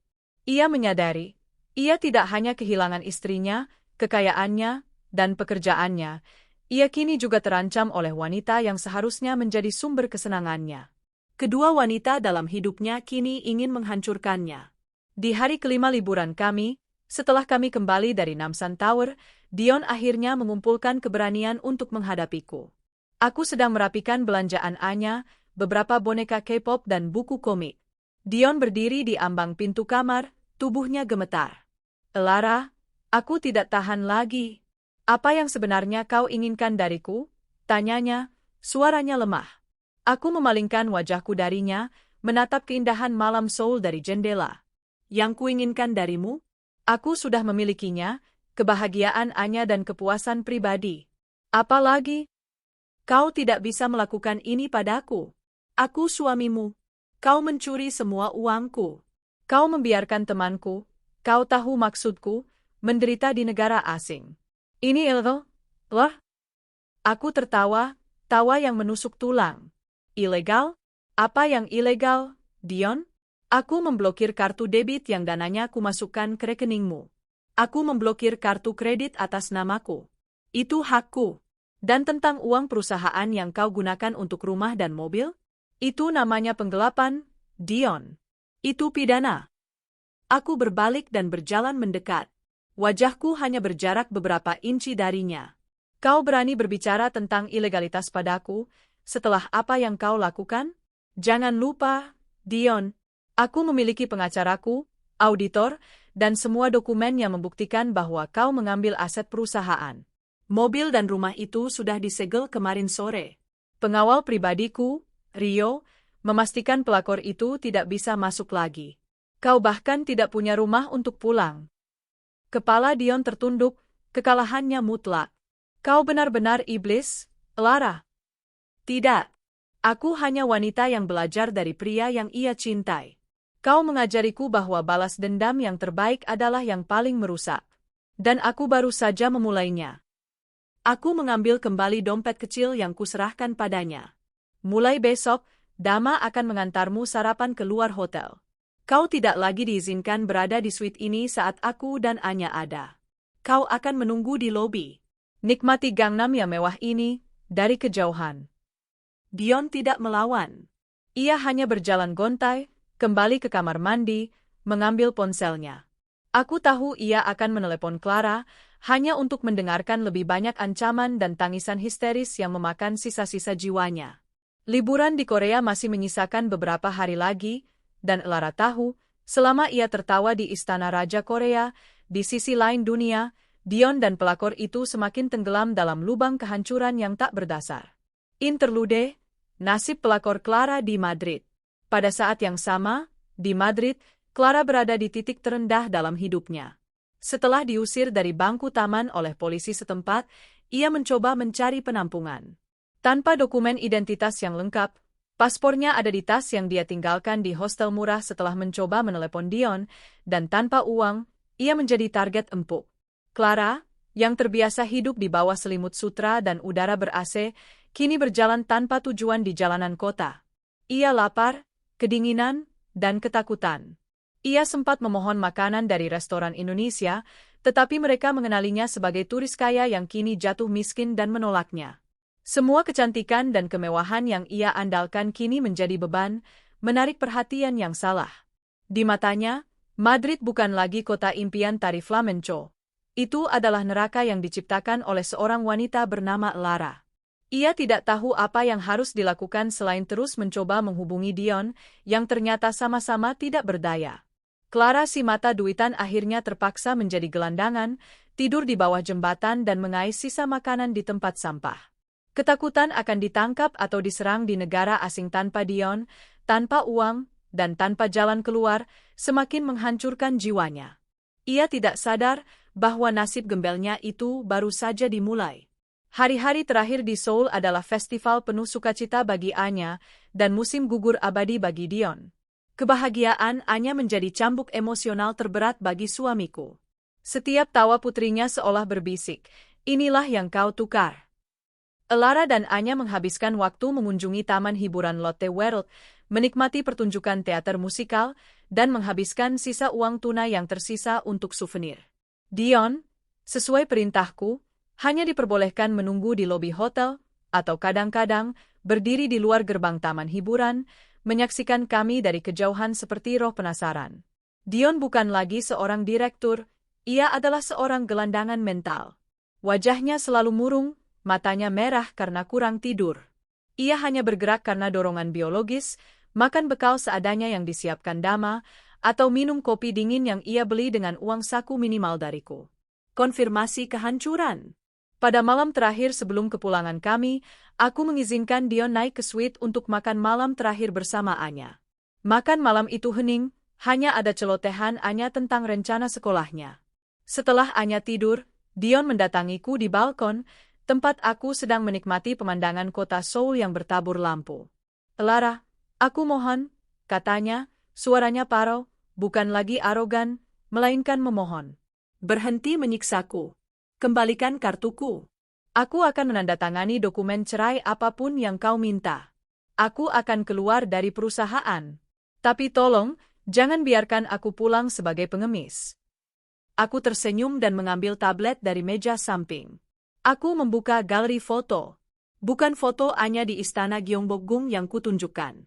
Ia menyadari, ia tidak hanya kehilangan istrinya, kekayaannya, dan pekerjaannya, ia kini juga terancam oleh wanita yang seharusnya menjadi sumber kesenangannya. Kedua wanita dalam hidupnya kini ingin menghancurkannya. Di hari kelima liburan kami, setelah kami kembali dari Namsan Tower, Dion akhirnya mengumpulkan keberanian untuk menghadapiku. Aku sedang merapikan belanjaan Anya, beberapa boneka K-pop dan buku komik. Dion berdiri di ambang pintu kamar, tubuhnya gemetar. Clara, aku tidak tahan lagi. Apa yang sebenarnya kau inginkan dariku? Tanyanya, suaranya lemah. Aku memalingkan wajahku darinya, menatap keindahan malam Seoul dari jendela. Yang kuinginkan darimu? Aku sudah memilikinya, kebahagiaan Anya dan kepuasan pribadi. Apa lagi? Kau tidak bisa melakukan ini padaku. Aku suamimu. Kau mencuri semua uangku. Kau membiarkan temanku, kau tahu maksudku, menderita di negara asing. Ini ilegal? Lah? Aku tertawa, tawa yang menusuk tulang. Ilegal? Apa yang ilegal, Dion? Aku memblokir kartu debit yang dananya kumasukkan ke rekeningmu. Aku memblokir kartu kredit atas namaku. Itu hakku. Dan tentang uang perusahaan yang kau gunakan untuk rumah dan mobil? Itu namanya penggelapan, Dion. Itu pidana. Aku berbalik dan berjalan mendekat. Wajahku hanya berjarak beberapa inci darinya. Kau berani berbicara tentang ilegalitas padaku, setelah apa yang kau lakukan? Jangan lupa, Dion, aku memiliki pengacaraku, auditor, dan semua dokumen yang membuktikan bahwa kau mengambil aset perusahaan. Mobil dan rumah itu sudah disegel kemarin sore. Pengawal pribadiku, Rio, memastikan pelakor itu tidak bisa masuk lagi. Kau bahkan tidak punya rumah untuk pulang. Kepala Dion tertunduk, kekalahannya mutlak. Kau benar-benar iblis, Clara. Tidak. Aku hanya wanita yang belajar dari pria yang ia cintai. Kau mengajariku bahwa balas dendam yang terbaik adalah yang paling merusak. Dan aku baru saja memulainya. Aku mengambil kembali dompet kecil yang kuserahkan padanya. Mulai besok, Dama akan mengantarmu sarapan ke luar hotel. Kau tidak lagi diizinkan berada di suite ini saat aku dan Anya ada. Kau akan menunggu di lobi. Nikmati Gangnam yang mewah ini dari kejauhan. Dion tidak melawan. Ia hanya berjalan gontai, kembali ke kamar mandi, mengambil ponselnya. Aku tahu ia akan menelepon Clara, hanya untuk mendengarkan lebih banyak ancaman dan tangisan histeris yang memakan sisa-sisa jiwanya. Liburan di Korea masih menyisakan beberapa hari lagi, dan Lara tahu, selama ia tertawa di Istana Raja Korea, di sisi lain dunia, Dion dan pelakor itu semakin tenggelam dalam lubang kehancuran yang tak berdasar. Interlude, nasib pelakor Clara di Madrid. Pada saat yang sama, di Madrid, Clara berada di titik terendah dalam hidupnya. Setelah diusir dari bangku taman oleh polisi setempat, ia mencoba mencari penampungan. Tanpa dokumen identitas yang lengkap, paspornya ada di tas yang dia tinggalkan di hostel murah setelah mencoba menelepon Dion, dan tanpa uang, ia menjadi target empuk. Clara, yang terbiasa hidup di bawah selimut sutra dan udara ber-AC, kini berjalan tanpa tujuan di jalanan kota. Ia lapar, kedinginan, dan ketakutan. Ia sempat memohon makanan dari restoran Indonesia, tetapi mereka mengenalinya sebagai turis kaya yang kini jatuh miskin dan menolaknya. Semua kecantikan dan kemewahan yang ia andalkan kini menjadi beban, menarik perhatian yang salah. Di matanya, Madrid bukan lagi kota impian tari flamenco. Itu adalah neraka yang diciptakan oleh seorang wanita bernama Lara. Ia tidak tahu apa yang harus dilakukan selain terus mencoba menghubungi Dion, yang ternyata sama-sama tidak berdaya. Clara si mata duitan akhirnya terpaksa menjadi gelandangan, tidur di bawah jembatan dan mengais sisa makanan di tempat sampah. Ketakutan akan ditangkap atau diserang di negara asing tanpa Dion, tanpa uang, dan tanpa jalan keluar, semakin menghancurkan jiwanya. Ia tidak sadar bahwa nasib gembelnya itu baru saja dimulai. Hari-hari terakhir di Seoul adalah festival penuh sukacita bagi Anya, dan musim gugur abadi bagi Dion. Kebahagiaan Anya menjadi cambuk emosional terberat bagi suamiku. Setiap tawa putrinya seolah berbisik, inilah yang kau tukar. Lara dan Anya menghabiskan waktu mengunjungi taman hiburan Lotte World, menikmati pertunjukan teater musikal, dan menghabiskan sisa uang tunai yang tersisa untuk souvenir. Dion, sesuai perintahku, hanya diperbolehkan menunggu di lobi hotel, atau kadang-kadang berdiri di luar gerbang taman hiburan, menyaksikan kami dari kejauhan seperti roh penasaran. Dion bukan lagi seorang direktur, ia adalah seorang gelandangan mental. Wajahnya selalu murung, matanya merah karena kurang tidur. Ia hanya bergerak karena dorongan biologis, makan bekal seadanya yang disiapkan Dama, atau minum kopi dingin yang ia beli dengan uang saku minimal dariku. Konfirmasi kehancuran. Pada malam terakhir sebelum kepulangan kami, aku mengizinkan Dion naik ke suite untuk makan malam terakhir bersama Anya. Makan malam itu hening, hanya ada celotehan Anya tentang rencana sekolahnya. Setelah Anya tidur, Dion mendatangiku di balkon, tempat aku sedang menikmati pemandangan kota Seoul yang bertabur lampu. Lara, aku mohon, katanya, suaranya parau, bukan lagi arogan, melainkan memohon. Berhenti menyiksaku. Kembalikan kartuku. Aku akan menandatangani dokumen cerai apapun yang kau minta. Aku akan keluar dari perusahaan. Tapi tolong, jangan biarkan aku pulang sebagai pengemis. Aku tersenyum dan mengambil tablet dari meja samping. Aku membuka galeri foto. Bukan foto Anya di Istana Gyeongbokgung yang kutunjukkan,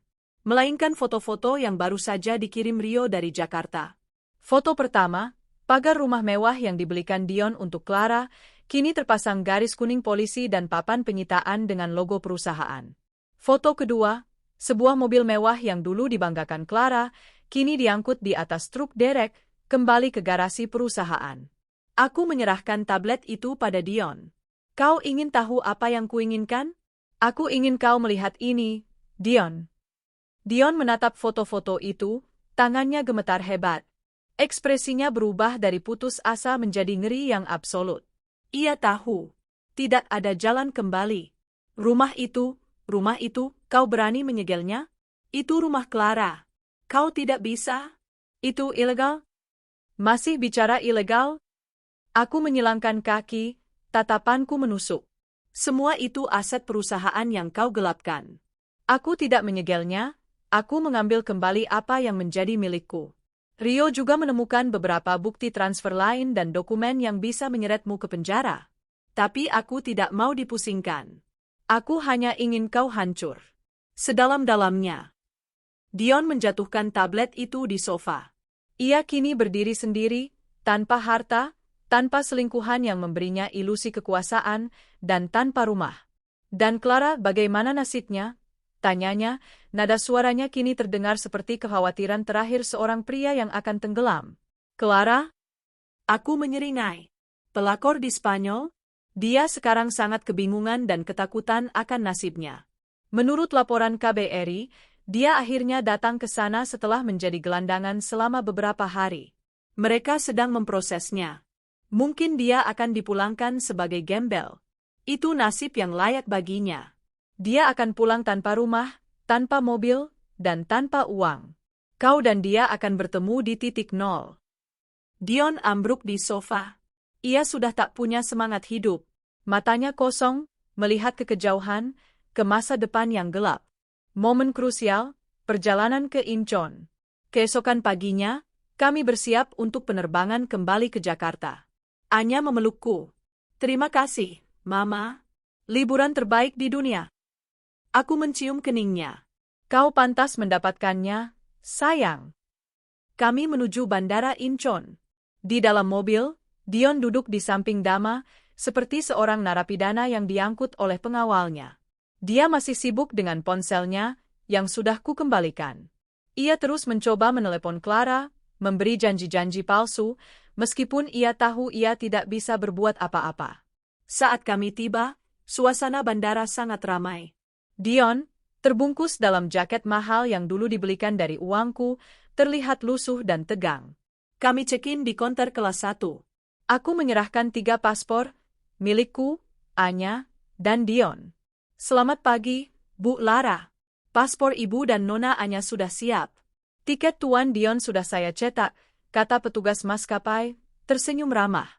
melainkan foto-foto yang baru saja dikirim Rio dari Jakarta. Foto pertama, pagar rumah mewah yang dibelikan Dion untuk Clara, kini terpasang garis kuning polisi dan papan penyitaan dengan logo perusahaan. Foto kedua, sebuah mobil mewah yang dulu dibanggakan Clara, kini diangkut di atas truk derek, kembali ke garasi perusahaan. Aku menyerahkan tablet itu pada Dion. Kau ingin tahu apa yang kuinginkan? Aku ingin kau melihat ini, Dion. Dion menatap foto-foto itu, tangannya gemetar hebat. Ekspresinya berubah dari putus asa menjadi ngeri yang absolut. Ia tahu, tidak ada jalan kembali. Rumah itu, kau berani menyegelnya? Itu rumah Clara. Kau tidak bisa? Itu ilegal? Masih bicara ilegal? Aku menyilangkan kaki, tatapanku menusuk. Semua itu aset perusahaan yang kau gelapkan. Aku tidak menyegelnya. Aku mengambil kembali apa yang menjadi milikku. Rio juga menemukan beberapa bukti transfer lain dan dokumen yang bisa menyeretmu ke penjara. Tapi aku tidak mau dipusingkan. Aku hanya ingin kau hancur. Sedalam-dalamnya. Dion menjatuhkan tablet itu di sofa. Ia kini berdiri sendiri, tanpa harta, tanpa selingkuhan yang memberinya ilusi kekuasaan, dan tanpa rumah. Dan Clara, bagaimana nasibnya? Tanyanya, nada suaranya kini terdengar seperti kekhawatiran terakhir seorang pria yang akan tenggelam. Clara? Aku menyeringai. Pelakor di Spanyol? Dia sekarang sangat kebingungan dan ketakutan akan nasibnya. Menurut laporan KBRI, dia akhirnya datang ke sana setelah menjadi gelandangan selama beberapa hari. Mereka sedang memprosesnya. Mungkin dia akan dipulangkan sebagai gembel. Itu nasib yang layak baginya. Dia akan pulang tanpa rumah, tanpa mobil, dan tanpa uang. Kau dan dia akan bertemu di titik nol. Dion ambruk di sofa. Ia sudah tak punya semangat hidup. Matanya kosong, melihat ke kejauhan, ke masa depan yang gelap. Momen krusial, perjalanan ke Incheon. Keesokan paginya, kami bersiap untuk penerbangan kembali ke Jakarta. Anya memelukku. Terima kasih, Mama. Liburan terbaik di dunia. Aku mencium keningnya. Kau pantas mendapatkannya, sayang. Kami menuju Bandara Incheon. Di dalam mobil, Dion duduk di samping Dama, seperti seorang narapidana yang diangkut oleh pengawalnya. Dia masih sibuk dengan ponselnya, yang sudah kukembalikan. Ia terus mencoba menelepon Clara, memberi janji-janji palsu, meskipun ia tahu ia tidak bisa berbuat apa-apa. Saat kami tiba, suasana bandara sangat ramai. Dion, terbungkus dalam jaket mahal yang dulu dibelikan dari uangku, terlihat lusuh dan tegang. Kami check-in di konter kelas 1. Aku menyerahkan 3 paspor, milikku, Anya, dan Dion. Selamat pagi, Bu Lara. Paspor Ibu dan Nona Anya sudah siap. Tiket Tuan Dion sudah saya cetak, kata petugas maskapai, tersenyum ramah.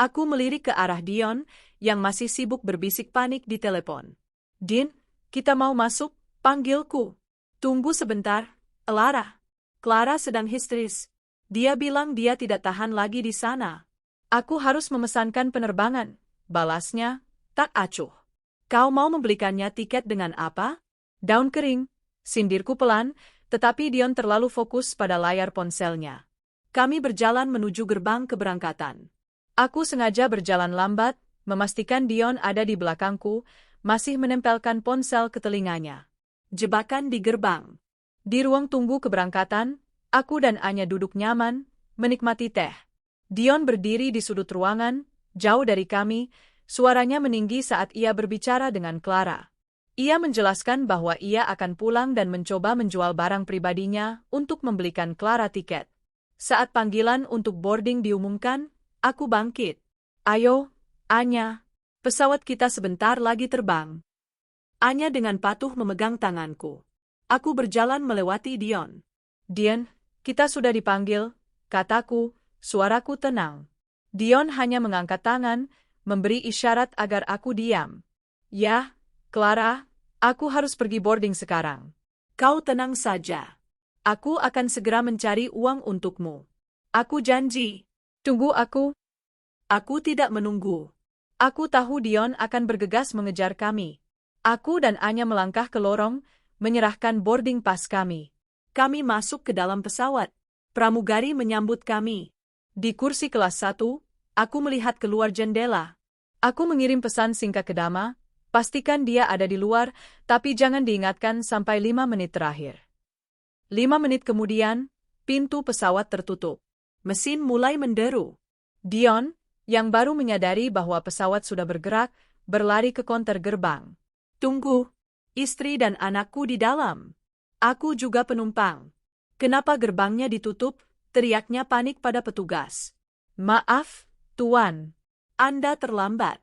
Aku melirik ke arah Dion, yang masih sibuk berbisik panik di telepon. Din, kita mau masuk, panggilku. Tunggu sebentar, Lara. Clara sedang histeris. Dia bilang dia tidak tahan lagi di sana. Aku harus memesankan penerbangan, balasnya, tak acuh. Kau mau membelikannya tiket dengan apa? Daun kering, sindirku pelan, tetapi Dion terlalu fokus pada layar ponselnya. Kami berjalan menuju gerbang keberangkatan. Aku sengaja berjalan lambat, memastikan Dion ada di belakangku, masih menempelkan ponsel ke telinganya. Jebakan di gerbang. Di ruang tunggu keberangkatan, aku dan Anya duduk nyaman, menikmati teh. Dion berdiri di sudut ruangan, jauh dari kami, suaranya meninggi saat ia berbicara dengan Clara. Ia menjelaskan bahwa ia akan pulang dan mencoba menjual barang pribadinya untuk membelikan Clara tiket. Saat panggilan untuk boarding diumumkan, aku bangkit. Ayo, Anya, pesawat kita sebentar lagi terbang. Anya dengan patuh memegang tanganku. Aku berjalan melewati Dion. Dion, kita sudah dipanggil, kataku, suaraku tenang. Dion hanya mengangkat tangan, memberi isyarat agar aku diam. Ya, Clara, aku harus pergi boarding sekarang. Kau tenang saja. Aku akan segera mencari uang untukmu. Aku janji. Tunggu aku. Aku tidak menunggu. Aku tahu Dion akan bergegas mengejar kami. Aku dan Anya melangkah ke lorong, menyerahkan boarding pass kami. Kami masuk ke dalam pesawat. Pramugari menyambut kami. Di kursi kelas 1, aku melihat keluar jendela. Aku mengirim pesan singkat ke Dama, pastikan dia ada di luar, tapi jangan diingatkan sampai 5 menit terakhir. 5 menit kemudian, pintu pesawat tertutup. Mesin mulai menderu. Dion, yang baru menyadari bahwa pesawat sudah bergerak, berlari ke konter gerbang. Tunggu, istri dan anakku di dalam. Aku juga penumpang. Kenapa gerbangnya ditutup? Teriaknya panik pada petugas. Maaf, Tuan. Anda terlambat.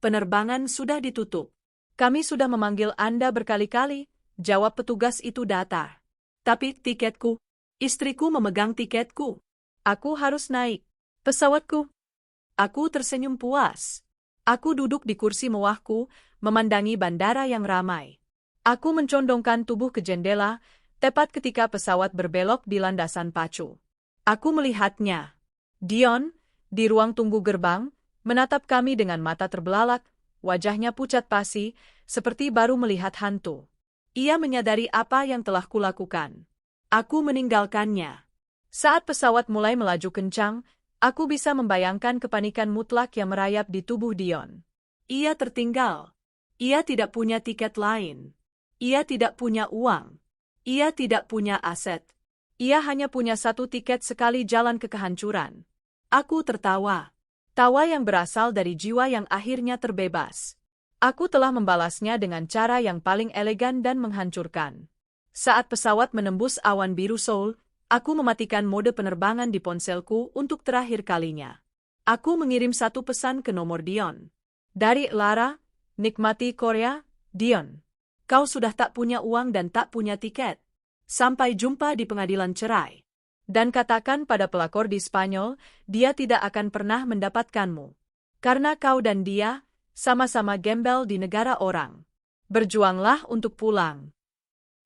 Penerbangan sudah ditutup. Kami sudah memanggil Anda berkali-kali, jawab petugas itu datar. Tapi tiketku, istriku memegang tiketku. Aku harus naik. Pesawatku. Aku tersenyum puas. Aku duduk di kursi mewahku, memandangi bandara yang ramai. Aku mencondongkan tubuh ke jendela, tepat ketika pesawat berbelok di landasan pacu. Aku melihatnya. Dion, di ruang tunggu gerbang, menatap kami dengan mata terbelalak, wajahnya pucat pasi, seperti baru melihat hantu. Ia menyadari apa yang telah kulakukan. Aku meninggalkannya. Saat pesawat mulai melaju kencang, aku bisa membayangkan kepanikan mutlak yang merayap di tubuh Dion. Ia tertinggal. Ia tidak punya tiket lain. Ia tidak punya uang. Ia tidak punya aset. Ia hanya punya satu tiket sekali jalan ke kehancuran. Aku tertawa. Tawa yang berasal dari jiwa yang akhirnya terbebas. Aku telah membalasnya dengan cara yang paling elegan dan menghancurkan. Saat pesawat menembus awan biru Seoul, aku mematikan mode penerbangan di ponselku untuk terakhir kalinya. Aku mengirim satu pesan ke nomor Dion. Dari Lara, nikmati Korea, Dion. Kau sudah tak punya uang dan tak punya tiket. Sampai jumpa di pengadilan cerai. Dan katakan pada pelakor di Spanyol, dia tidak akan pernah mendapatkanmu. Karena kau dan dia, sama-sama gembel di negara orang. Berjuanglah untuk pulang.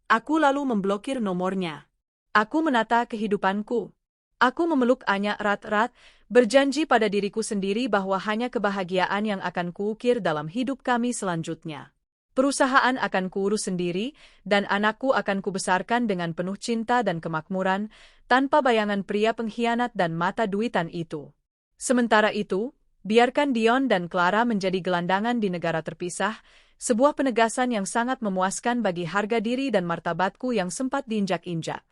Aku lalu memblokir nomornya. Aku menata kehidupanku. Aku memeluk Anya erat-erat, berjanji pada diriku sendiri bahwa hanya kebahagiaan yang akan kuukir dalam hidup kami selanjutnya. Perusahaan akan kuurus sendiri, dan anakku akan kubesarkan dengan penuh cinta dan kemakmuran, tanpa bayangan pria pengkhianat dan mata duitan itu. Sementara itu, biarkan Dion dan Clara menjadi gelandangan di negara terpisah, sebuah penegasan yang sangat memuaskan bagi harga diri dan martabatku yang sempat diinjak-injak.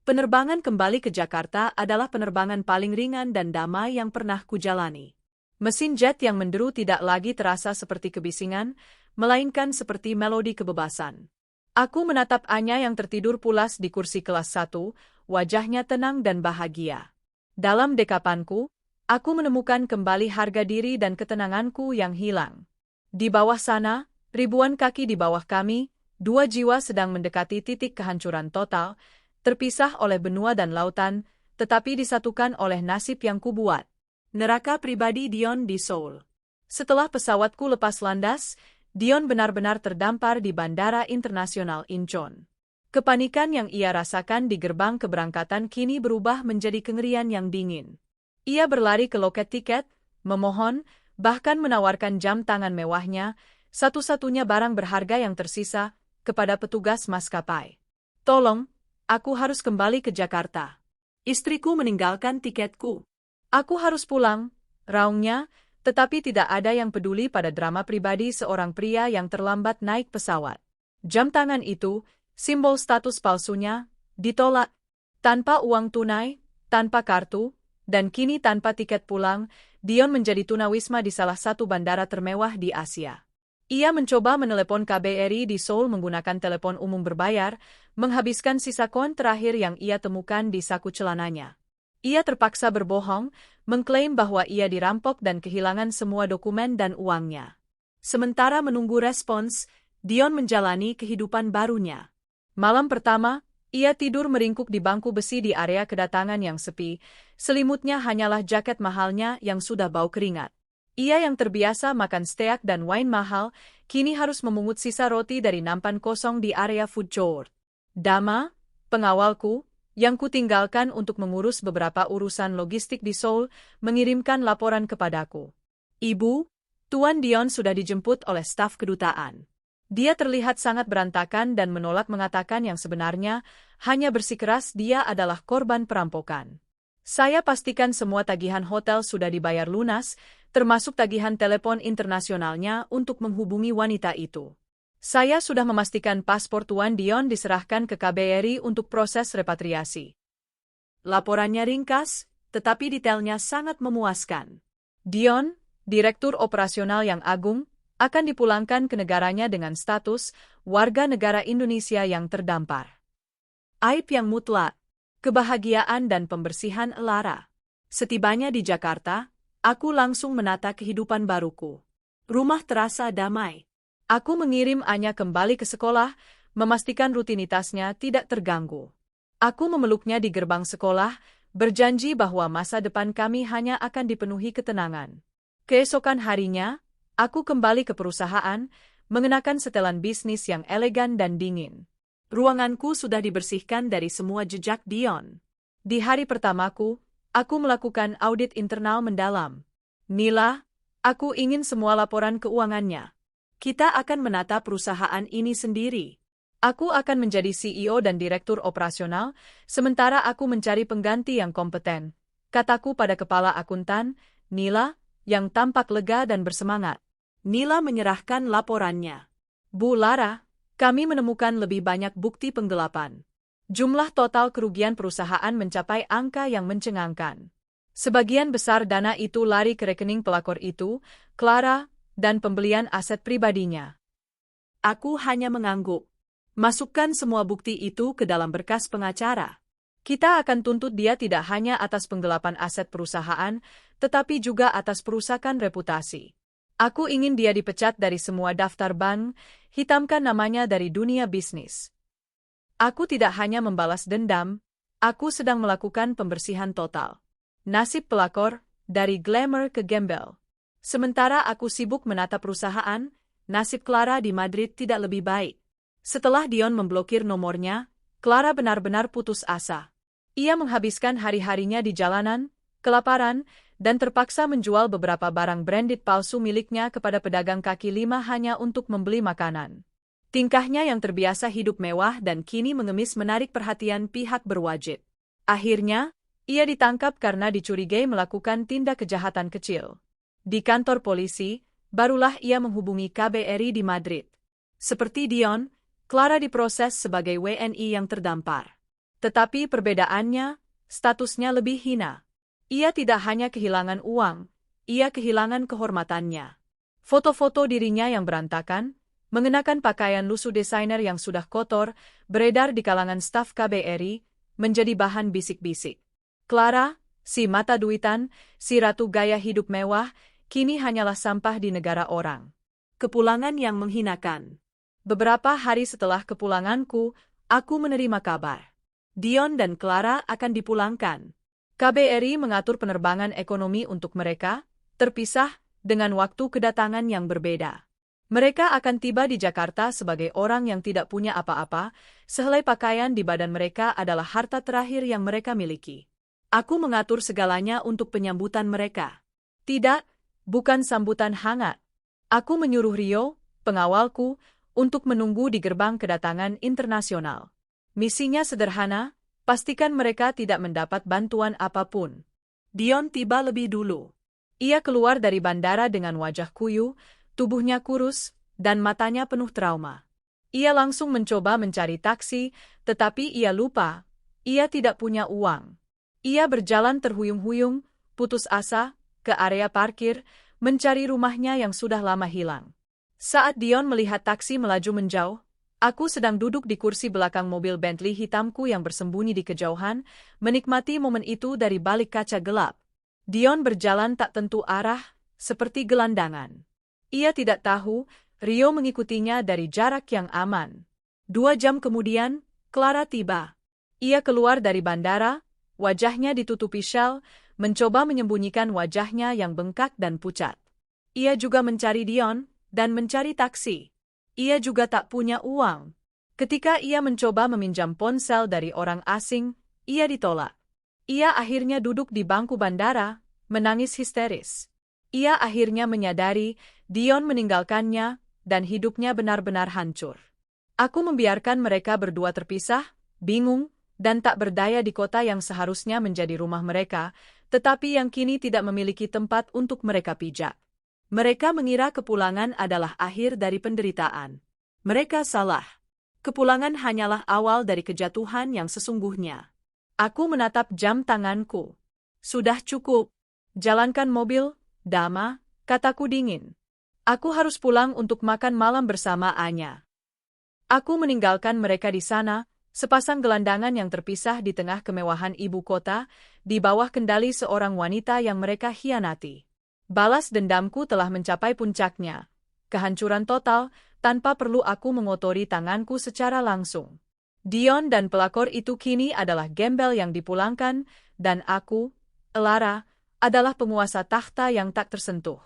Penerbangan kembali ke Jakarta adalah penerbangan paling ringan dan damai yang pernah kujalani. Mesin jet yang menderu tidak lagi terasa seperti kebisingan, melainkan seperti melodi kebebasan. Aku menatap Anya yang tertidur pulas di kursi kelas 1, wajahnya tenang dan bahagia. Dalam dekapanku, aku menemukan kembali harga diri dan ketenanganku yang hilang. Di bawah sana, ribuan kaki di bawah kami, dua jiwa sedang mendekati titik kehancuran total, terpisah oleh benua dan lautan, tetapi disatukan oleh nasib yang kubuat. Neraka pribadi Dion di Seoul. Setelah pesawatku lepas landas, Dion benar-benar terdampar di Bandara Internasional Incheon. Kepanikan yang ia rasakan di gerbang keberangkatan kini berubah menjadi kengerian yang dingin. Ia berlari ke loket tiket, memohon, bahkan menawarkan jam tangan mewahnya, satu-satunya barang berharga yang tersisa, kepada petugas maskapai. Tolong, aku harus kembali ke Jakarta. Istriku meninggalkan tiketku. Aku harus pulang, raungnya, tetapi tidak ada yang peduli pada drama pribadi seorang pria yang terlambat naik pesawat. Jam tangan itu, simbol status palsunya, ditolak. Tanpa uang tunai, tanpa kartu, dan kini tanpa tiket pulang, Dion menjadi tunawisma di salah satu bandara termewah di Asia. Ia mencoba menelepon KBRI di Seoul menggunakan telepon umum berbayar, menghabiskan sisa koin terakhir yang ia temukan di saku celananya. Ia terpaksa berbohong, mengklaim bahwa ia dirampok dan kehilangan semua dokumen dan uangnya. Sementara menunggu respons, Dion menjalani kehidupan barunya. Malam pertama, ia tidur meringkuk di bangku besi di area kedatangan yang sepi, selimutnya hanyalah jaket mahalnya yang sudah bau keringat. Ia yang terbiasa makan steak dan wine mahal, kini harus memungut sisa roti dari nampan kosong di area food court. Dama, pengawalku, yang kutinggalkan untuk mengurus beberapa urusan logistik di Seoul, mengirimkan laporan kepadaku. Ibu, Tuan Dion sudah dijemput oleh staf kedutaan. Dia terlihat sangat berantakan dan menolak mengatakan yang sebenarnya, hanya bersikeras dia adalah korban perampokan. Saya pastikan semua tagihan hotel sudah dibayar lunas, termasuk tagihan telepon internasionalnya untuk menghubungi wanita itu. Saya sudah memastikan paspor Tuan Dion diserahkan ke KBRI untuk proses repatriasi. Laporannya ringkas, tetapi detailnya sangat memuaskan. Dion, direktur operasional yang agung, akan dipulangkan ke negaranya dengan status warga negara Indonesia yang terdampar. Aib yang mutlak, kebahagiaan dan pembersihan lara. Setibanya di Jakarta, aku langsung menata kehidupan baruku. Rumah terasa damai. Aku mengirim Anya kembali ke sekolah, memastikan rutinitasnya tidak terganggu. Aku memeluknya di gerbang sekolah, berjanji bahwa masa depan kami hanya akan dipenuhi ketenangan. Keesokan harinya, aku kembali ke perusahaan, mengenakan setelan bisnis yang elegan dan dingin. Ruanganku sudah dibersihkan dari semua jejak Dion. Di hari pertamaku, aku melakukan audit internal mendalam. Nila, aku ingin semua laporan keuangannya. Kita akan menata perusahaan ini sendiri. Aku akan menjadi CEO dan direktur operasional, sementara aku mencari pengganti yang kompeten. Kataku pada kepala akuntan, Nila, yang tampak lega dan bersemangat. Nila menyerahkan laporannya. Bu Lara, kami menemukan lebih banyak bukti penggelapan. Jumlah total kerugian perusahaan mencapai angka yang mencengangkan. Sebagian besar dana itu lari ke rekening pelakor itu, Clara, dan pembelian aset pribadinya. Aku hanya mengangguk. Masukkan semua bukti itu ke dalam berkas pengacara. Kita akan tuntut dia tidak hanya atas penggelapan aset perusahaan, tetapi juga atas perusakan reputasi. Aku ingin dia dipecat dari semua daftar bank, hitamkan namanya dari dunia bisnis. Aku tidak hanya membalas dendam, aku sedang melakukan pembersihan total. Nasib pelakor, dari glamour ke gembel. Sementara aku sibuk menata perusahaan, nasib Clara di Madrid tidak lebih baik. Setelah Dion memblokir nomornya, Clara benar-benar putus asa. Ia menghabiskan hari-harinya di jalanan, kelaparan, dan terpaksa menjual beberapa barang branded palsu miliknya kepada pedagang kaki lima hanya untuk membeli makanan. Tingkahnya yang terbiasa hidup mewah dan kini mengemis menarik perhatian pihak berwajib. Akhirnya, ia ditangkap karena dicurigai melakukan tindak kejahatan kecil. Di kantor polisi, barulah ia menghubungi KBRI di Madrid. Seperti Dion, Clara diproses sebagai WNI yang terdampar. Tetapi perbedaannya, statusnya lebih hina. Ia tidak hanya kehilangan uang, ia kehilangan kehormatannya. Foto-foto dirinya yang berantakan, mengenakan pakaian lusuh desainer yang sudah kotor, beredar di kalangan staf KBRI, menjadi bahan bisik-bisik. Clara, si mata duitan, si ratu gaya hidup mewah, kini hanyalah sampah di negara orang. Kepulangan yang menghinakan. Beberapa hari setelah kepulanganku, aku menerima kabar. Dion dan Clara akan dipulangkan. KBRI mengatur penerbangan ekonomi untuk mereka, terpisah, dengan waktu kedatangan yang berbeda. Mereka akan tiba di Jakarta sebagai orang yang tidak punya apa-apa, sehelai pakaian di badan mereka adalah harta terakhir yang mereka miliki. Aku mengatur segalanya untuk penyambutan mereka. Tidak, bukan sambutan hangat. Aku menyuruh Rio, pengawalku, untuk menunggu di gerbang kedatangan internasional. Misinya sederhana, pastikan mereka tidak mendapat bantuan apapun. Dion tiba lebih dulu. Ia keluar dari bandara dengan wajah kuyu, tubuhnya kurus, dan matanya penuh trauma. Ia langsung mencoba mencari taksi, tetapi ia lupa, ia tidak punya uang. Ia berjalan terhuyung-huyung, putus asa, ke area parkir, mencari rumahnya yang sudah lama hilang. Saat Dion melihat taksi melaju menjauh, aku sedang duduk di kursi belakang mobil Bentley hitamku yang bersembunyi di kejauhan, menikmati momen itu dari balik kaca gelap. Dion berjalan tak tentu arah, seperti gelandangan. Ia tidak tahu, Rio mengikutinya dari jarak yang aman. 2 jam kemudian, Clara tiba. Ia keluar dari bandara, wajahnya ditutupi syal, mencoba menyembunyikan wajahnya yang bengkak dan pucat. Ia juga mencari Dion, dan mencari taksi. Ia juga tak punya uang. Ketika ia mencoba meminjam ponsel dari orang asing, ia ditolak. Ia akhirnya duduk di bangku bandara, menangis histeris. Ia akhirnya menyadari, Dion meninggalkannya, dan hidupnya benar-benar hancur. Aku membiarkan mereka berdua terpisah, bingung, dan tak berdaya di kota yang seharusnya menjadi rumah mereka, tetapi yang kini tidak memiliki tempat untuk mereka pijak. Mereka mengira kepulangan adalah akhir dari penderitaan. Mereka salah. Kepulangan hanyalah awal dari kejatuhan yang sesungguhnya. Aku menatap jam tanganku. Sudah cukup. Jalankan mobil, Dama, kataku dingin. Aku harus pulang untuk makan malam bersama Anya. Aku meninggalkan mereka di sana, sepasang gelandangan yang terpisah di tengah kemewahan ibu kota, di bawah kendali seorang wanita yang mereka hianati. Balas dendamku telah mencapai puncaknya. Kehancuran total, tanpa perlu aku mengotori tanganku secara langsung. Dion dan pelakor itu kini adalah gembel yang dipulangkan, dan aku, Clara, adalah penguasa takhta yang tak tersentuh.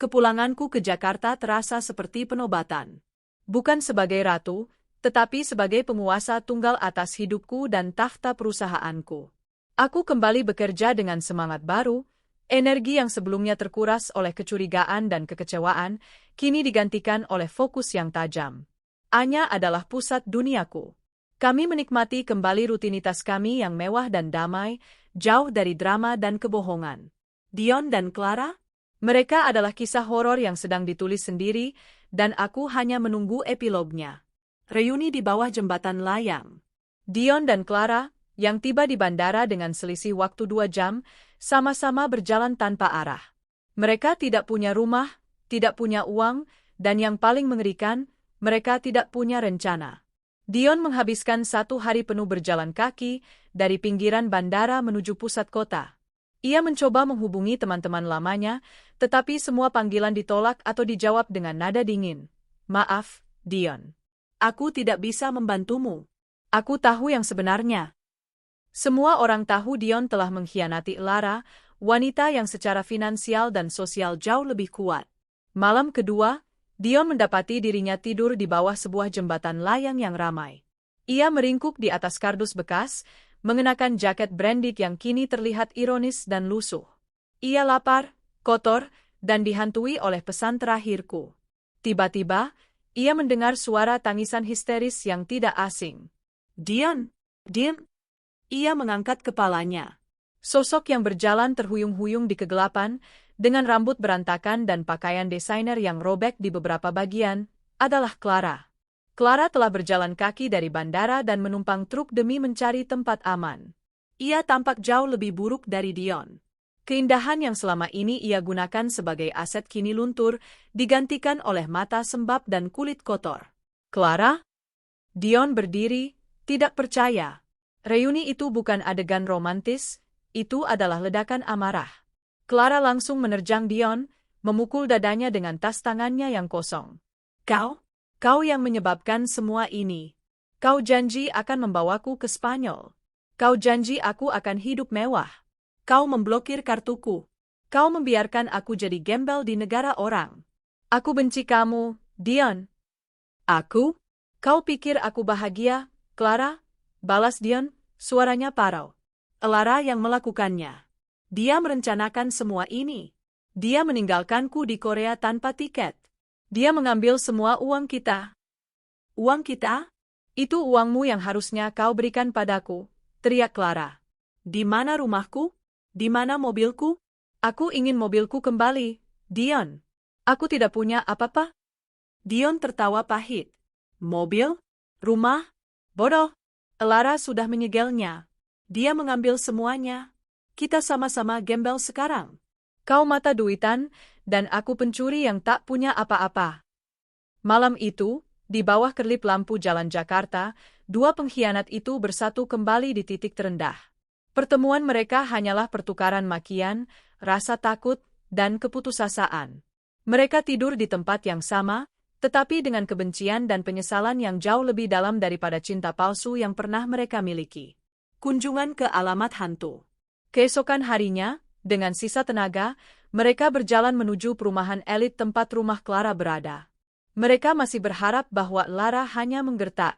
Kepulanganku ke Jakarta terasa seperti penobatan. Bukan sebagai ratu, tetapi sebagai penguasa tunggal atas hidupku dan takhta perusahaanku. Aku kembali bekerja dengan semangat baru, energi yang sebelumnya terkuras oleh kecurigaan dan kekecewaan, kini digantikan oleh fokus yang tajam. Anya adalah pusat duniaku. Kami menikmati kembali rutinitas kami yang mewah dan damai, jauh dari drama dan kebohongan. Dion dan Clara? Mereka adalah kisah horor yang sedang ditulis sendiri, dan aku hanya menunggu epilognya. Reuni di bawah jembatan layang. Dion dan Clara, yang tiba di bandara dengan selisih waktu 2 jam, sama-sama berjalan tanpa arah. Mereka tidak punya rumah, tidak punya uang, dan yang paling mengerikan, mereka tidak punya rencana. Dion menghabiskan 1 hari penuh berjalan kaki, dari pinggiran bandara menuju pusat kota. Ia mencoba menghubungi teman-teman lamanya, tetapi semua panggilan ditolak atau dijawab dengan nada dingin. Maaf, Dion. Aku tidak bisa membantumu. Aku tahu yang sebenarnya. Semua orang tahu Dion telah mengkhianati Lara, wanita yang secara finansial dan sosial jauh lebih kuat. Malam kedua, Dion mendapati dirinya tidur di bawah sebuah jembatan layang yang ramai. Ia meringkuk di atas kardus bekas, mengenakan jaket brandik yang kini terlihat ironis dan lusuh. Ia lapar, kotor, dan dihantui oleh pesan terakhirku. Tiba-tiba, ia mendengar suara tangisan histeris yang tidak asing. Dion, Dion. Ia mengangkat kepalanya. Sosok yang berjalan terhuyung-huyung di kegelapan, dengan rambut berantakan dan pakaian desainer yang robek di beberapa bagian, adalah Clara. Clara telah berjalan kaki dari bandara dan menumpang truk demi mencari tempat aman. Ia tampak jauh lebih buruk dari Dion. Keindahan yang selama ini ia gunakan sebagai aset kini luntur, digantikan oleh mata sembab dan kulit kotor. Clara? Dion berdiri, tidak percaya. Reuni itu bukan adegan romantis, itu adalah ledakan amarah. Clara langsung menerjang Dion, memukul dadanya dengan tas tangannya yang kosong. Kau yang menyebabkan semua ini. Kau janji akan membawaku ke Spanyol. Kau janji aku akan hidup mewah. Kau memblokir kartuku. Kau membiarkan aku jadi gembel di negara orang. Aku benci kamu, Dion. Aku? Kau pikir aku bahagia, Clara? Balas Dion, suaranya parau. Lara yang melakukannya. Dia merencanakan semua ini. Dia meninggalkanku di Korea tanpa tiket. Dia mengambil semua uang kita. Uang kita? Itu uangmu yang harusnya kau berikan padaku, teriak Clara. Di mana rumahku? Di mana mobilku? Aku ingin mobilku kembali, Dion. Aku tidak punya apa-apa. Dion tertawa pahit. Mobil? Rumah? Bodoh. Clara sudah menyegelnya. Dia mengambil semuanya. Kita sama-sama gembel sekarang. Kau mata duitan, dan aku pencuri yang tak punya apa-apa. Malam itu, di bawah kerlip lampu jalan Jakarta, 2 pengkhianat itu bersatu kembali di titik terendah. Pertemuan mereka hanyalah pertukaran makian, rasa takut, dan keputusasaan. Mereka tidur di tempat yang sama, tetapi dengan kebencian dan penyesalan yang jauh lebih dalam daripada cinta palsu yang pernah mereka miliki. Kunjungan ke alamat hantu. Keesokan harinya, dengan sisa tenaga, mereka berjalan menuju perumahan elit tempat rumah Clara berada. Mereka masih berharap bahwa Lara hanya menggertak.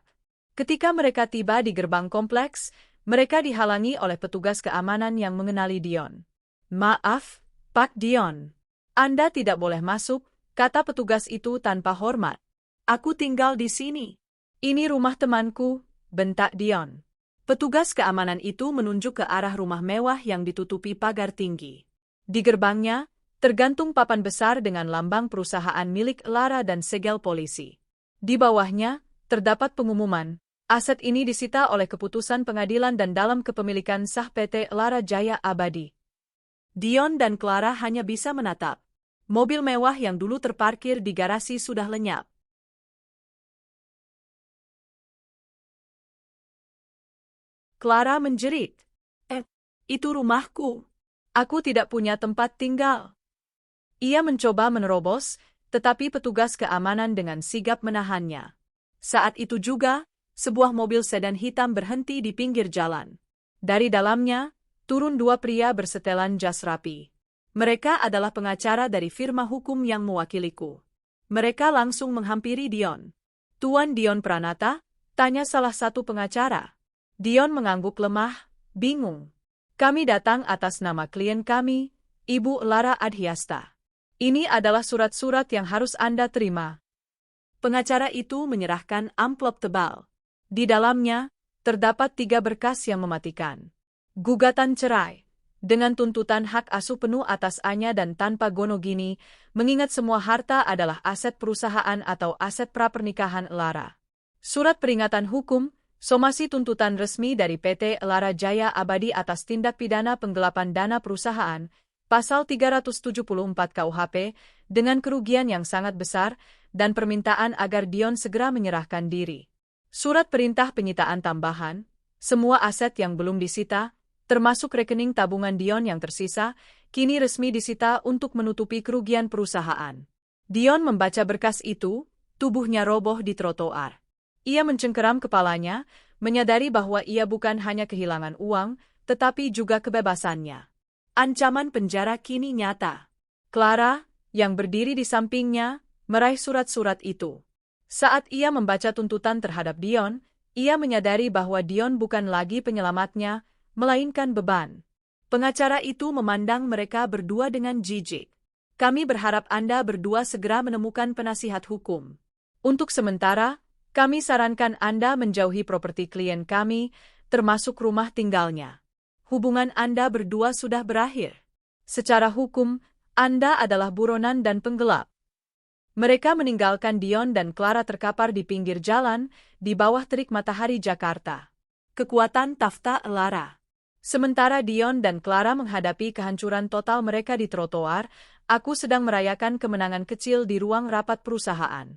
Ketika mereka tiba di gerbang kompleks, mereka dihalangi oleh petugas keamanan yang mengenali Dion. Maaf, Pak Dion. Anda tidak boleh masuk, kata petugas itu tanpa hormat. Aku tinggal di sini. Ini rumah temanku, bentak Dion. Petugas keamanan itu menunjuk ke arah rumah mewah yang ditutupi pagar tinggi. Di gerbangnya, tergantung papan besar dengan lambang perusahaan milik Lara dan segel polisi. Di bawahnya, terdapat pengumuman, aset ini disita oleh keputusan pengadilan dan dalam kepemilikan sah PT Lara Jaya Abadi. Dion dan Clara hanya bisa menatap. Mobil mewah yang dulu terparkir di garasi sudah lenyap. Clara menjerit. Itu rumahku. Aku tidak punya tempat tinggal. Ia mencoba menerobos, tetapi petugas keamanan dengan sigap menahannya. Saat itu juga, sebuah mobil sedan hitam berhenti di pinggir jalan. Dari dalamnya, turun 2 pria bersetelan jas rapi. Mereka adalah pengacara dari firma hukum yang mewakiliku. Mereka langsung menghampiri Dion. Tuan Dion Pranata? Tanya salah satu pengacara. Dion mengangguk lemah, bingung. Kami datang atas nama klien kami, Ibu Lara Adhyasta. Ini adalah surat-surat yang harus Anda terima. Pengacara itu menyerahkan amplop tebal. Di dalamnya, terdapat 3 berkas yang mematikan. Gugatan cerai, dengan tuntutan hak asuh penuh atas Anya dan tanpa gonogini, mengingat semua harta adalah aset perusahaan atau aset prapernikahan Lara. Surat peringatan hukum, somasi tuntutan resmi dari PT Lara Jaya Abadi atas tindak pidana penggelapan dana perusahaan, pasal 374 KUHP, dengan kerugian yang sangat besar, dan permintaan agar Dion segera menyerahkan diri. Surat perintah penyitaan tambahan, semua aset yang belum disita, termasuk rekening tabungan Dion yang tersisa, kini resmi disita untuk menutupi kerugian perusahaan. Dion membaca berkas itu, tubuhnya roboh di trotoar. Ia mencengkeram kepalanya, menyadari bahwa ia bukan hanya kehilangan uang, tetapi juga kebebasannya. Ancaman penjara kini nyata. Clara, yang berdiri di sampingnya, meraih surat-surat itu. Saat ia membaca tuntutan terhadap Dion, ia menyadari bahwa Dion bukan lagi penyelamatnya, melainkan beban. Pengacara itu memandang mereka berdua dengan jijik. Kami berharap Anda berdua segera menemukan penasihat hukum. Untuk sementara, kami sarankan Anda menjauhi properti klien kami, termasuk rumah tinggalnya. Hubungan Anda berdua sudah berakhir. Secara hukum, Anda adalah buronan dan penggelap. Mereka meninggalkan Dion dan Clara terkapar di pinggir jalan, di bawah terik matahari Jakarta. Kekuatan Tafta Lara. Sementara Dion dan Clara menghadapi kehancuran total mereka di trotoar, aku sedang merayakan kemenangan kecil di ruang rapat perusahaan.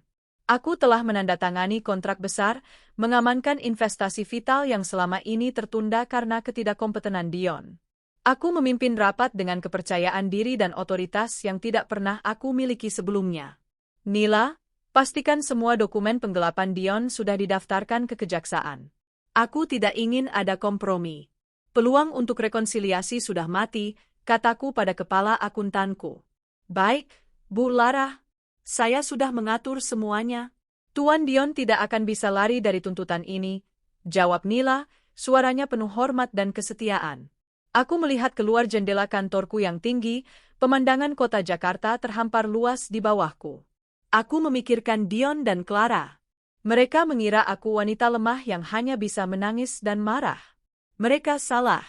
Aku telah menandatangani kontrak besar, mengamankan investasi vital yang selama ini tertunda karena ketidakkompetenan Dion. Aku memimpin rapat dengan kepercayaan diri dan otoritas yang tidak pernah aku miliki sebelumnya. Nila, pastikan semua dokumen penggelapan Dion sudah didaftarkan ke kejaksaan. Aku tidak ingin ada kompromi. Peluang untuk rekonsiliasi sudah mati, kataku pada kepala akuntanku. Baik, Bu Lara. Saya sudah mengatur semuanya. Tuan Dion tidak akan bisa lari dari tuntutan ini, jawab Nila, suaranya penuh hormat dan kesetiaan. Aku melihat keluar jendela kantorku yang tinggi, pemandangan kota Jakarta terhampar luas di bawahku. Aku memikirkan Dion dan Clara. Mereka mengira aku wanita lemah yang hanya bisa menangis dan marah. Mereka salah.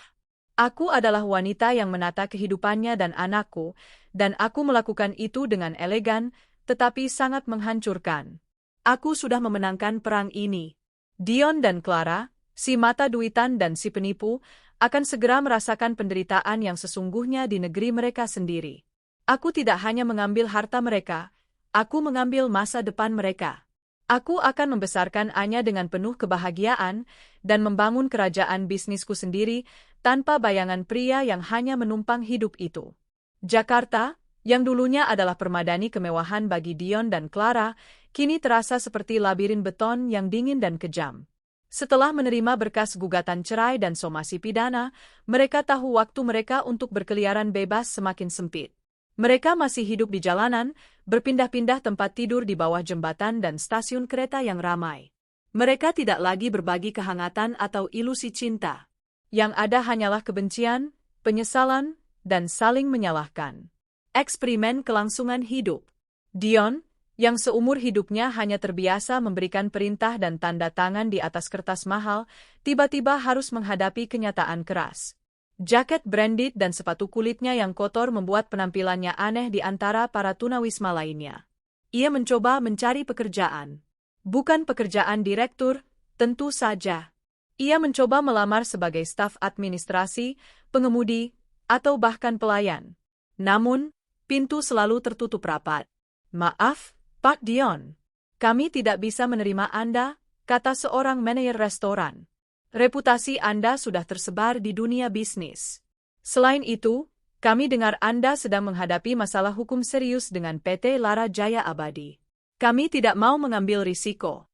Aku adalah wanita yang menata kehidupannya dan anakku, dan aku melakukan itu dengan elegan, tetapi sangat menghancurkan. Aku sudah memenangkan perang ini. Dion dan Clara, si mata duitan dan si penipu, akan segera merasakan penderitaan yang sesungguhnya di negeri mereka sendiri. Aku tidak hanya mengambil harta mereka, aku mengambil masa depan mereka. Aku akan membesarkan Anya dengan penuh kebahagiaan dan membangun kerajaan bisnisku sendiri tanpa bayangan pria yang hanya menumpang hidup itu. Jakarta, yang dulunya adalah permadani kemewahan bagi Dion dan Clara, kini terasa seperti labirin beton yang dingin dan kejam. Setelah menerima berkas gugatan cerai dan somasi pidana, mereka tahu waktu mereka untuk berkeliaran bebas semakin sempit. Mereka masih hidup di jalanan, berpindah-pindah tempat tidur di bawah jembatan dan stasiun kereta yang ramai. Mereka tidak lagi berbagi kehangatan atau ilusi cinta. Yang ada hanyalah kebencian, penyesalan, dan saling menyalahkan. Eksperimen kelangsungan hidup. Dion, yang seumur hidupnya hanya terbiasa memberikan perintah dan tanda tangan di atas kertas mahal, tiba-tiba harus menghadapi kenyataan keras. Jaket branded dan sepatu kulitnya yang kotor membuat penampilannya aneh di antara para tunawisma lainnya. Ia mencoba mencari pekerjaan. Bukan pekerjaan direktur, tentu saja. Ia mencoba melamar sebagai staf administrasi, pengemudi, atau bahkan pelayan. Namun, pintu selalu tertutup rapat. Maaf, Pak Dion. Kami tidak bisa menerima Anda, kata seorang manajer restoran. Reputasi Anda sudah tersebar di dunia bisnis. Selain itu, kami dengar Anda sedang menghadapi masalah hukum serius dengan PT Lara Jaya Abadi. Kami tidak mau mengambil risiko.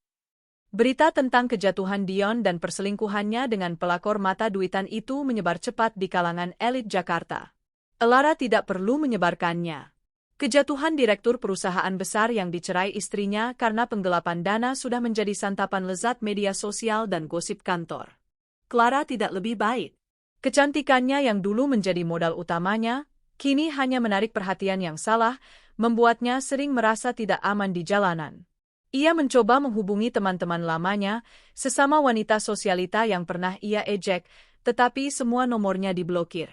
Berita tentang kejatuhan Dion dan perselingkuhannya dengan pelakor mata duitan itu menyebar cepat di kalangan elit Jakarta. Lara tidak perlu menyebarkannya. Kejatuhan direktur perusahaan besar yang dicerai istrinya karena penggelapan dana sudah menjadi santapan lezat media sosial dan gosip kantor. Clara tidak lebih baik. Kecantikannya yang dulu menjadi modal utamanya, kini hanya menarik perhatian yang salah, membuatnya sering merasa tidak aman di jalanan. Ia mencoba menghubungi teman-teman lamanya, sesama wanita sosialita yang pernah ia ejek, tetapi semua nomornya diblokir.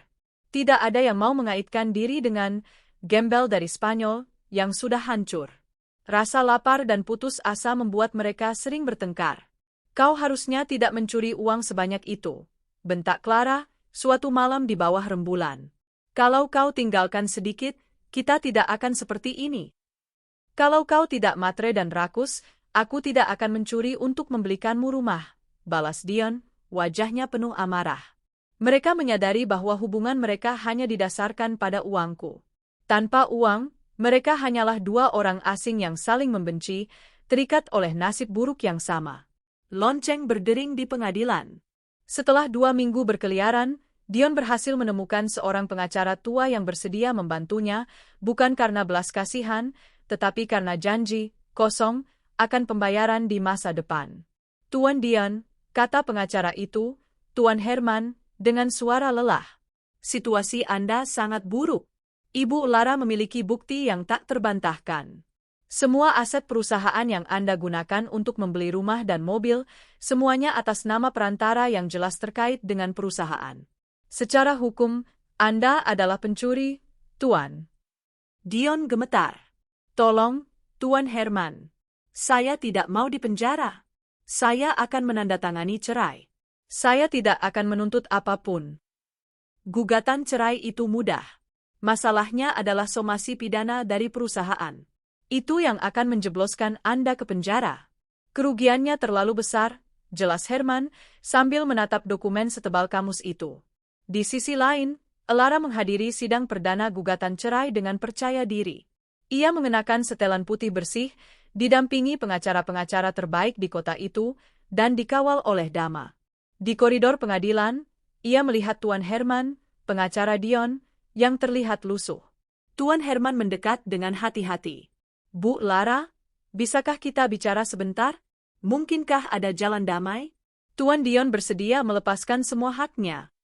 Tidak ada yang mau mengaitkan diri dengan gembel dari Spanyol yang sudah hancur. Rasa lapar dan putus asa membuat mereka sering bertengkar. Kau harusnya tidak mencuri uang sebanyak itu, bentak Clara, suatu malam di bawah rembulan. Kalau kau tinggalkan sedikit, kita tidak akan seperti ini. Kalau kau tidak matre dan rakus, aku tidak akan mencuri untuk membelikanmu rumah, balas Dion, wajahnya penuh amarah. Mereka menyadari bahwa hubungan mereka hanya didasarkan pada uangku. Tanpa uang, mereka hanyalah dua orang asing yang saling membenci, terikat oleh nasib buruk yang sama. Lonceng berdering di pengadilan. Setelah 2 minggu berkeliaran, Dion berhasil menemukan seorang pengacara tua yang bersedia membantunya, bukan karena belas kasihan, tetapi karena janji kosong akan pembayaran di masa depan. Tuan Dion, kata pengacara itu, Tuan Herman, dengan suara lelah. Situasi Anda sangat buruk. Ibu Lara memiliki bukti yang tak terbantahkan. Semua aset perusahaan yang Anda gunakan untuk membeli rumah dan mobil, semuanya atas nama perantara yang jelas terkait dengan perusahaan. Secara hukum, Anda adalah pencuri, Tuan. Dion gemetar. Tolong, Tuan Herman. Saya tidak mau dipenjara. Saya akan menandatangani cerai. Saya tidak akan menuntut apapun. Gugatan cerai itu mudah. Masalahnya adalah somasi pidana dari perusahaan. Itu yang akan menjebloskan Anda ke penjara. Kerugiannya terlalu besar, jelas Herman, sambil menatap dokumen setebal kamus itu. Di sisi lain, Lara menghadiri sidang perdana gugatan cerai dengan percaya diri. Ia mengenakan setelan putih bersih, didampingi pengacara-pengacara terbaik di kota itu, dan dikawal oleh Dama. Di koridor pengadilan, ia melihat Tuan Herman, pengacara Dion, yang terlihat lusuh. Tuan Herman mendekat dengan hati-hati. Bu Lara, bisakah kita bicara sebentar? Mungkinkah ada jalan damai? Tuan Dion bersedia melepaskan semua haknya.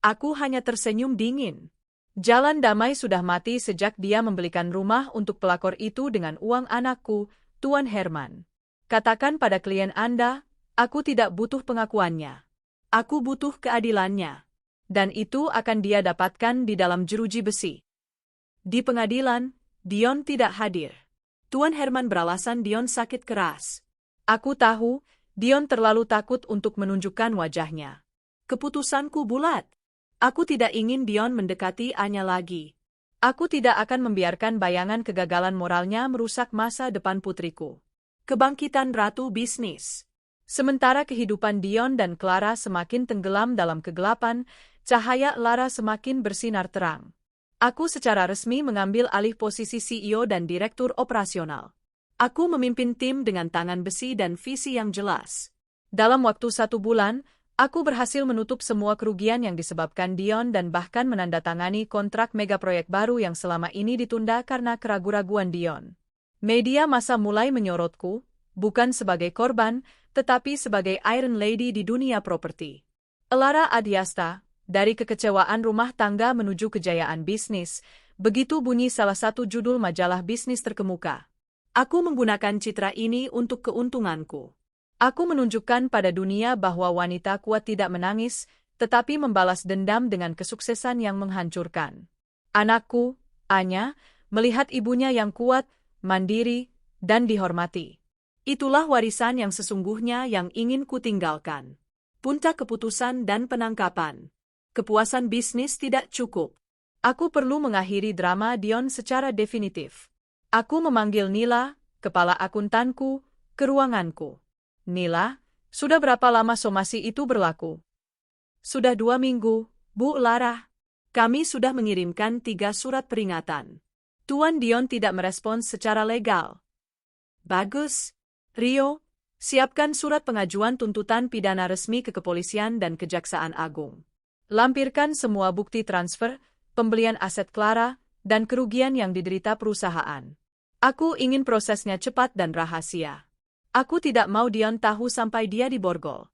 Aku hanya tersenyum dingin. Jalan damai sudah mati sejak dia membelikan rumah untuk pelakor itu dengan uang anakku, Tuan Herman. Katakan pada klien Anda, aku tidak butuh pengakuannya. Aku butuh keadilannya. Dan itu akan dia dapatkan di dalam jeruji besi. Di pengadilan, Dion tidak hadir. Tuan Herman beralasan Dion sakit keras. Aku tahu, Dion terlalu takut untuk menunjukkan wajahnya. Keputusanku bulat. Aku tidak ingin Dion mendekati Anya lagi. Aku tidak akan membiarkan bayangan kegagalan moralnya merusak masa depan putriku. Kebangkitan ratu bisnis. Sementara kehidupan Dion dan Clara semakin tenggelam dalam kegelapan, cahaya Lara semakin bersinar terang. Aku secara resmi mengambil alih posisi CEO dan direktur operasional. Aku memimpin tim dengan tangan besi dan visi yang jelas. Dalam waktu 1 bulan, aku berhasil menutup semua kerugian yang disebabkan Dion dan bahkan menandatangani kontrak megaproyek baru yang selama ini ditunda karena keraguan-raguan Dion. Media massa mulai menyorotku, bukan sebagai korban, tetapi sebagai Iron Lady di dunia properti. Lara Adhyasta, dari kekecewaan rumah tangga menuju kejayaan bisnis, begitu bunyi salah satu judul majalah bisnis terkemuka. Aku menggunakan citra ini untuk keuntunganku. Aku menunjukkan pada dunia bahwa wanita kuat tidak menangis, tetapi membalas dendam dengan kesuksesan yang menghancurkan. Anakku, Anya, melihat ibunya yang kuat, mandiri, dan dihormati. Itulah warisan yang sesungguhnya yang ingin kutinggalkan. Puncak keputusan dan penangkapan. Kepuasan bisnis tidak cukup. Aku perlu mengakhiri drama Dion secara definitif. Aku memanggil Nila, kepala akuntanku, ke ruanganku. Nila, sudah berapa lama somasi itu berlaku? Sudah 2 minggu, Bu Lara. Kami sudah mengirimkan 3 surat peringatan. Tuan Dion tidak merespons secara legal. Bagus. Rio, siapkan surat pengajuan tuntutan pidana resmi ke kepolisian dan kejaksaan agung. Lampirkan semua bukti transfer, pembelian aset Clara, dan kerugian yang diderita perusahaan. Aku ingin prosesnya cepat dan rahasia. Aku tidak mau Dion tahu sampai dia diborgol.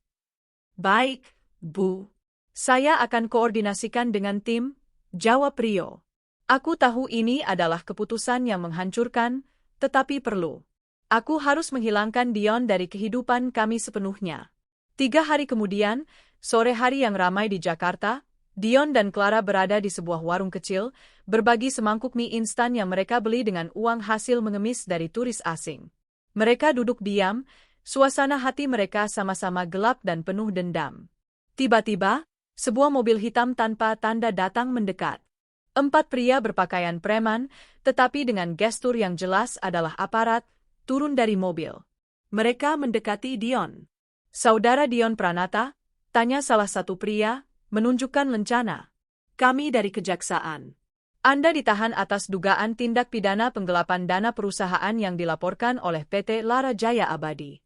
Baik, Bu. Saya akan koordinasikan dengan tim, jawab Rio. Aku tahu ini adalah keputusan yang menghancurkan, tetapi perlu. Aku harus menghilangkan Dion dari kehidupan kami sepenuhnya. 3 hari kemudian, sore hari yang ramai di Jakarta, Dion dan Clara berada di sebuah warung kecil, berbagi semangkuk mie instan yang mereka beli dengan uang hasil mengemis dari turis asing. Mereka duduk diam, suasana hati mereka sama-sama gelap dan penuh dendam. Tiba-tiba, sebuah mobil hitam tanpa tanda datang mendekat. 4 pria berpakaian preman, tetapi dengan gestur yang jelas adalah aparat, turun dari mobil. Mereka mendekati Dion. "Saudara Dion Pranata?" tanya salah satu pria, menunjukkan lencana. "Kami dari kejaksaan. Anda ditahan atas dugaan tindak pidana penggelapan dana perusahaan yang dilaporkan oleh PT Lara Jaya Abadi."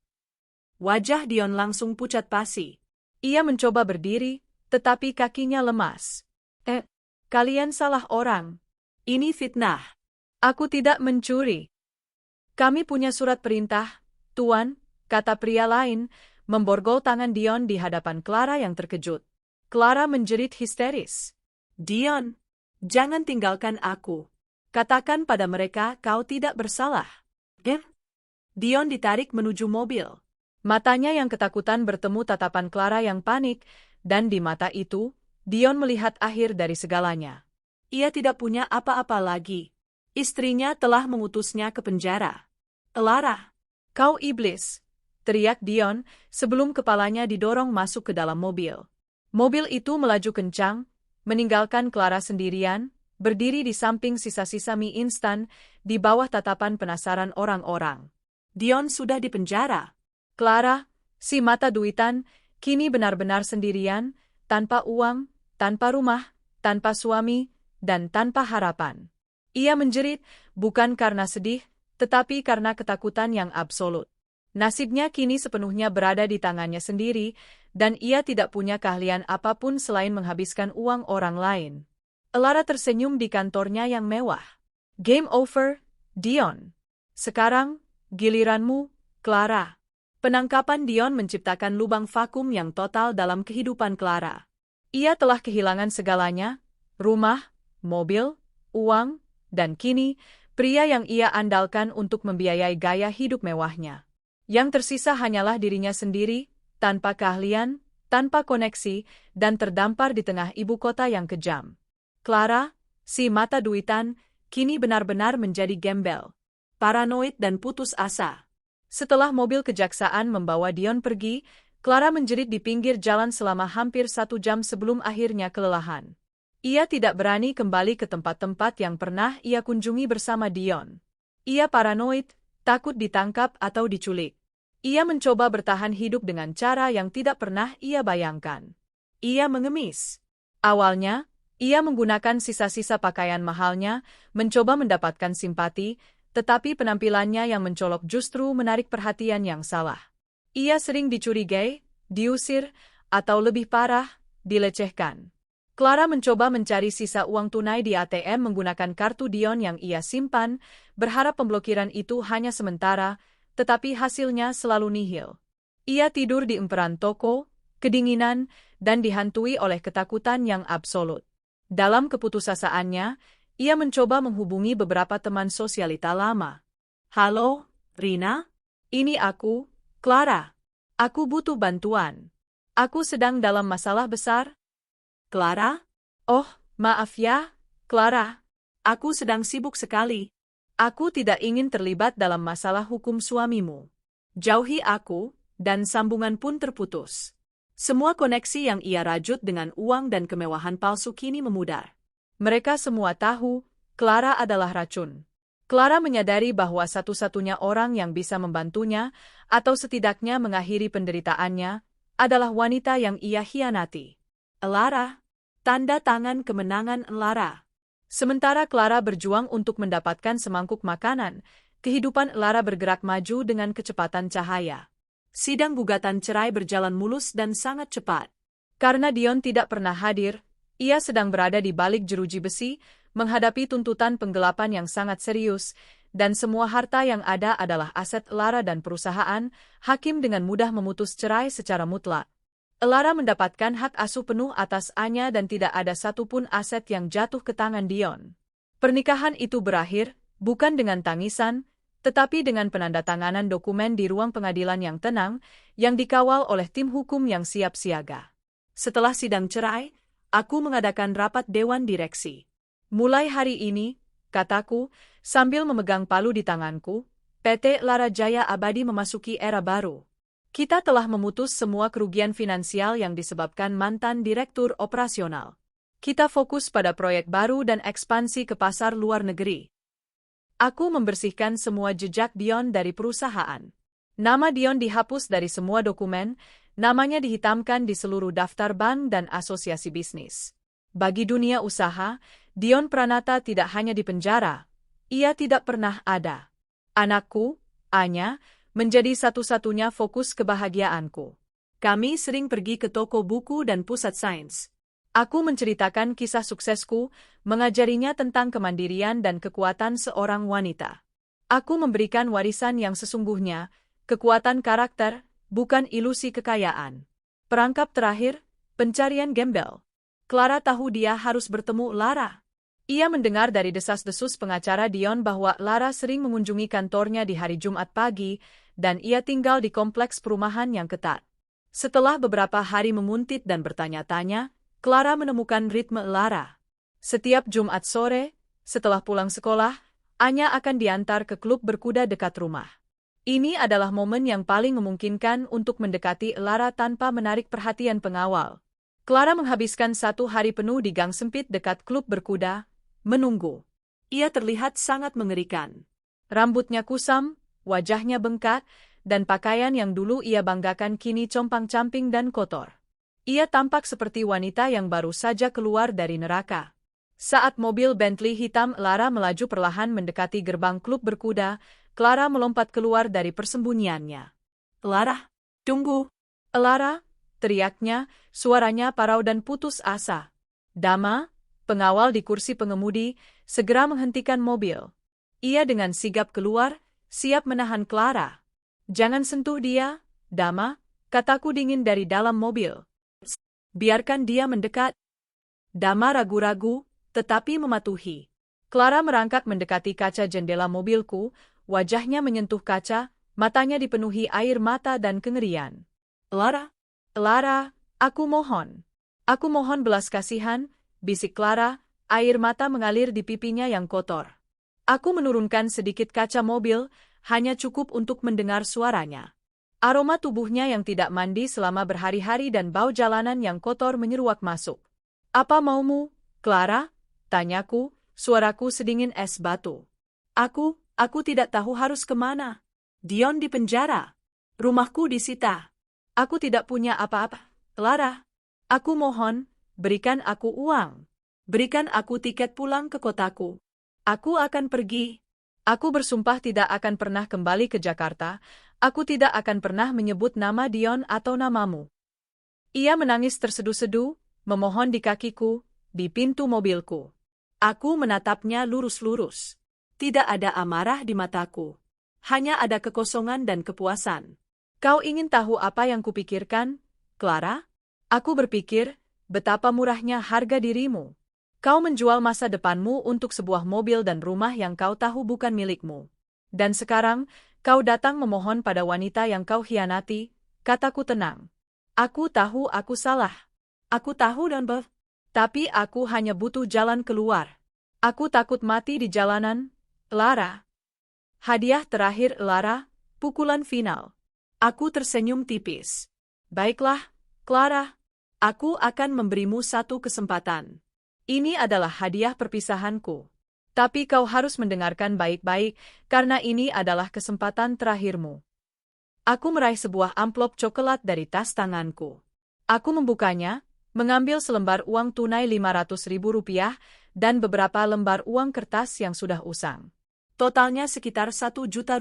Wajah Dion langsung pucat pasi. Ia mencoba berdiri, tetapi kakinya lemas. Kalian salah orang. Ini fitnah. Aku tidak mencuri. Kami punya surat perintah, Tuan, kata pria lain, memborgol tangan Dion di hadapan Clara yang terkejut. Clara menjerit histeris. "Dion, jangan tinggalkan aku. Katakan pada mereka kau tidak bersalah." Dion ditarik menuju mobil. Matanya yang ketakutan bertemu tatapan Clara yang panik, dan di mata itu, Dion melihat akhir dari segalanya. Ia tidak punya apa-apa lagi. Istrinya telah mengutusnya ke penjara. "Clara, kau iblis!" teriak Dion sebelum kepalanya didorong masuk ke dalam mobil. Mobil itu melaju kencang, meninggalkan Clara sendirian, berdiri di samping sisa-sisa mie instan, di bawah tatapan penasaran orang-orang. Dion sudah di penjara. Clara, si mata duitan, kini benar-benar sendirian, tanpa uang, tanpa rumah, tanpa suami, dan tanpa harapan. Ia menjerit, bukan karena sedih, tetapi karena ketakutan yang absolut. Nasibnya kini sepenuhnya berada di tangannya sendiri, dan ia tidak punya keahlian apapun selain menghabiskan uang orang lain. Clara tersenyum di kantornya yang mewah. "Game over, Dion. Sekarang, giliranmu, Clara." Penangkapan Dion menciptakan lubang vakum yang total dalam kehidupan Clara. Ia telah kehilangan segalanya, rumah, mobil, uang, dan kini, pria yang ia andalkan untuk membiayai gaya hidup mewahnya. Yang tersisa hanyalah dirinya sendiri, tanpa keahlian, tanpa koneksi, dan terdampar di tengah ibu kota yang kejam. Clara, si mata duitan, kini benar-benar menjadi gembel, paranoid dan putus asa. Setelah mobil kejaksaan membawa Dion pergi, Clara menjerit di pinggir jalan selama hampir 1 jam sebelum akhirnya kelelahan. Ia tidak berani kembali ke tempat-tempat yang pernah ia kunjungi bersama Dion. Ia paranoid, takut ditangkap atau diculik. Ia mencoba bertahan hidup dengan cara yang tidak pernah ia bayangkan. Ia mengemis. Awalnya, ia menggunakan sisa-sisa pakaian mahalnya, mencoba mendapatkan simpati, tetapi penampilannya yang mencolok justru menarik perhatian yang salah. Ia sering dicurigai, diusir, atau lebih parah, dilecehkan. Clara mencoba mencari sisa uang tunai di ATM menggunakan kartu Dion yang ia simpan, berharap pemblokiran itu hanya sementara, tetapi hasilnya selalu nihil. Ia tidur di emperan toko, kedinginan, dan dihantui oleh ketakutan yang absolut. Dalam keputusasaannya, ia mencoba menghubungi beberapa teman sosialita lama. "Halo, Rina? Ini aku, Clara. Aku butuh bantuan. Aku sedang dalam masalah besar." "Clara? Oh, maaf ya, Clara. Aku sedang sibuk sekali. Aku tidak ingin terlibat dalam masalah hukum suamimu. Jauhi aku, dan sambungan pun terputus." Semua koneksi yang ia rajut dengan uang dan kemewahan palsu kini memudar. Mereka semua tahu, Clara adalah racun. Clara menyadari bahwa satu-satunya orang yang bisa membantunya, atau setidaknya mengakhiri penderitaannya, adalah wanita yang ia hianati. "Clara, tanda tangan kemenangan Clara." Sementara Clara berjuang untuk mendapatkan semangkuk makanan, kehidupan Clara bergerak maju dengan kecepatan cahaya. Sidang gugatan cerai berjalan mulus dan sangat cepat. Karena Dion tidak pernah hadir, ia sedang berada di balik jeruji besi, menghadapi tuntutan penggelapan yang sangat serius, dan semua harta yang ada adalah aset Clara dan perusahaan. Hakim dengan mudah memutus cerai secara mutlak. Lara mendapatkan hak asuh penuh atas Anya dan tidak ada satupun aset yang jatuh ke tangan Dion. Pernikahan itu berakhir, bukan dengan tangisan, tetapi dengan penandatanganan dokumen di ruang pengadilan yang tenang, yang dikawal oleh tim hukum yang siap siaga. Setelah sidang cerai, aku mengadakan rapat dewan direksi. Mulai hari ini, kataku, sambil memegang palu di tanganku, PT Lara Jaya Abadi memasuki era baru. Kita telah memutus semua kerugian finansial yang disebabkan mantan direktur operasional. Kita fokus pada proyek baru dan ekspansi ke pasar luar negeri. Aku membersihkan semua jejak Dion dari perusahaan. Nama Dion dihapus dari semua dokumen, namanya dihitamkan di seluruh daftar bank dan asosiasi bisnis. Bagi dunia usaha, Dion Pranata tidak hanya dipenjara, ia tidak pernah ada. Anakku, Anya, menjadi satu-satunya fokus kebahagiaanku. Kami sering pergi ke toko buku dan pusat sains. Aku menceritakan kisah suksesku, mengajarinya tentang kemandirian dan kekuatan seorang wanita. Aku memberikan warisan yang sesungguhnya, kekuatan karakter, bukan ilusi kekayaan. Perangkap terakhir, pencarian gembel. Clara tahu dia harus bertemu Lara. Ia mendengar dari desas-desus pengacara Dion bahwa Lara sering mengunjungi kantornya di hari Jumat pagi, dan ia tinggal di kompleks perumahan yang ketat. Setelah beberapa hari menguntit dan bertanya-tanya, Clara menemukan ritme Lara. Setiap Jumat sore, setelah pulang sekolah, Anya akan diantar ke klub berkuda dekat rumah. Ini adalah momen yang paling memungkinkan untuk mendekati Lara tanpa menarik perhatian pengawal. Clara menghabiskan 1 hari penuh di gang sempit dekat klub berkuda, menunggu. Ia terlihat sangat mengerikan. Rambutnya kusam, wajahnya bengkak, dan pakaian yang dulu ia banggakan kini compang-camping dan kotor. Ia tampak seperti wanita yang baru saja keluar dari neraka. Saat mobil Bentley hitam Lara melaju perlahan mendekati gerbang klub berkuda, Clara melompat keluar dari persembunyiannya. "Lara, tunggu!" "Lara!" teriaknya, suaranya parau dan putus asa. Dama, pengawal di kursi pengemudi, segera menghentikan mobil. Ia dengan sigap keluar, siap menahan Clara. "Jangan sentuh dia, Dama," kataku dingin dari dalam mobil. "Biarkan dia mendekat." Dama ragu-ragu, tetapi mematuhi. Clara merangkak mendekati kaca jendela mobilku, wajahnya menyentuh kaca, matanya dipenuhi air mata dan kengerian. "Lara, Lara, aku mohon. Aku mohon belas kasihan," bisik Clara, air mata mengalir di pipinya yang kotor. Aku menurunkan sedikit kaca mobil, hanya cukup untuk mendengar suaranya. Aroma tubuhnya yang tidak mandi selama berhari-hari dan bau jalanan yang kotor menyeruak masuk. "Apa maumu, Clara?" tanyaku, suaraku sedingin es batu. Aku tidak tahu harus kemana. Dion di penjara. Rumahku disita. Aku tidak punya apa-apa. Clara, aku mohon, berikan aku uang. Berikan aku tiket pulang ke kotaku. Aku akan pergi. Aku bersumpah tidak akan pernah kembali ke Jakarta. Aku tidak akan pernah menyebut nama Dion atau namamu. Ia menangis terseduh-seduh, memohon di kakiku, di pintu mobilku. Aku menatapnya lurus-lurus. Tidak ada amarah di mataku. Hanya ada kekosongan dan kepuasan. "Kau ingin tahu apa yang kupikirkan, Clara? Aku berpikir, betapa murahnya harga dirimu. Kau menjual masa depanmu untuk sebuah mobil dan rumah yang kau tahu bukan milikmu. Dan sekarang, kau datang memohon pada wanita yang kau hianati," kataku tenang. "Aku tahu aku salah. Aku tahu dan tapi aku hanya butuh jalan keluar. Aku takut mati di jalanan, Lara." Hadiah terakhir Lara, pukulan final. Aku tersenyum tipis. "Baiklah, Clara. Aku akan memberimu satu kesempatan. Ini adalah hadiah perpisahanku. Tapi kau harus mendengarkan baik-baik, karena ini adalah kesempatan terakhirmu." Aku meraih sebuah amplop coklat dari tas tanganku. Aku membukanya, mengambil selembar uang tunai Rp500.000 dan beberapa lembar uang kertas yang sudah usang. Totalnya sekitar Rp1 juta.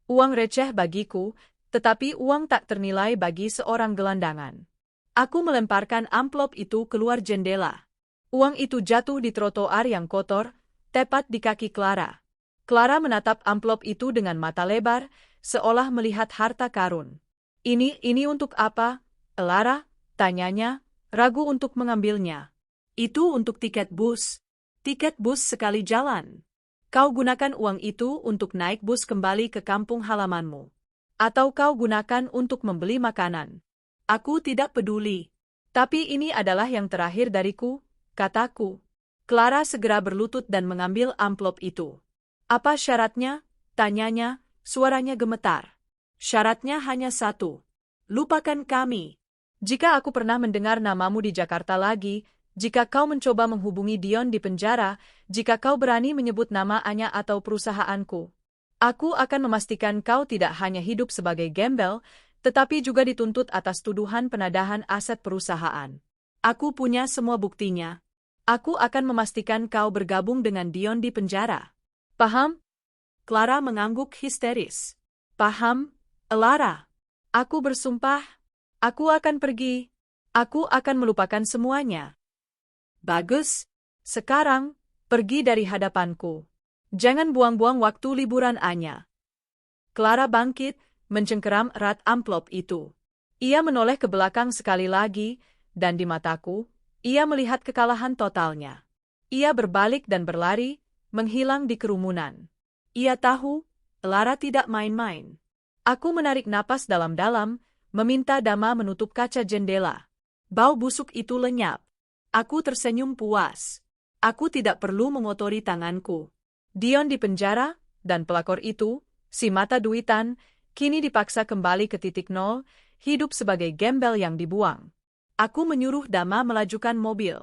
Uang receh bagiku, tetapi uang tak ternilai bagi seorang gelandangan. Aku melemparkan amplop itu keluar jendela. Uang itu jatuh di trotoar yang kotor, tepat di kaki Clara. Clara menatap amplop itu dengan mata lebar, seolah melihat harta karun. Ini untuk apa, Elara, tanyanya, ragu untuk mengambilnya. Itu untuk tiket bus. Tiket bus sekali jalan. Kau gunakan uang itu untuk naik bus kembali ke kampung halamanmu. Atau kau gunakan untuk membeli makanan. Aku tidak peduli. Tapi ini adalah yang terakhir dariku, kataku. Clara segera berlutut dan mengambil amplop itu. Apa syaratnya? Tanyanya, suaranya gemetar. Syaratnya hanya satu. Lupakan kami. Jika aku pernah mendengar namamu di Jakarta lagi, jika kau mencoba menghubungi Dion di penjara, jika kau berani menyebut nama Anya atau perusahaanku, aku akan memastikan kau tidak hanya hidup sebagai gembel, tetapi juga dituntut atas tuduhan penadahan aset perusahaan. Aku punya semua buktinya. Aku akan memastikan kau bergabung dengan Dion di penjara. Paham? Clara mengangguk histeris. Paham, Elara. Aku bersumpah. Aku akan pergi. Aku akan melupakan semuanya. Bagus. Sekarang, pergi dari hadapanku. Jangan buang-buang waktu liburan Anya. Clara bangkit, mencengkeram erat amplop itu. Ia menoleh ke belakang sekali lagi, dan di mataku, ia melihat kekalahan totalnya. Ia berbalik dan berlari, menghilang di kerumunan. Ia tahu, Elara tidak main-main. Aku menarik napas dalam-dalam, meminta Dama menutup kaca jendela. Bau busuk itu lenyap. Aku tersenyum puas. Aku tidak perlu mengotori tanganku. Dion di penjara, dan pelakor itu, si mata duitan, kini dipaksa kembali ke titik nol, hidup sebagai gembel yang dibuang. Aku menyuruh Dama melajukan mobil.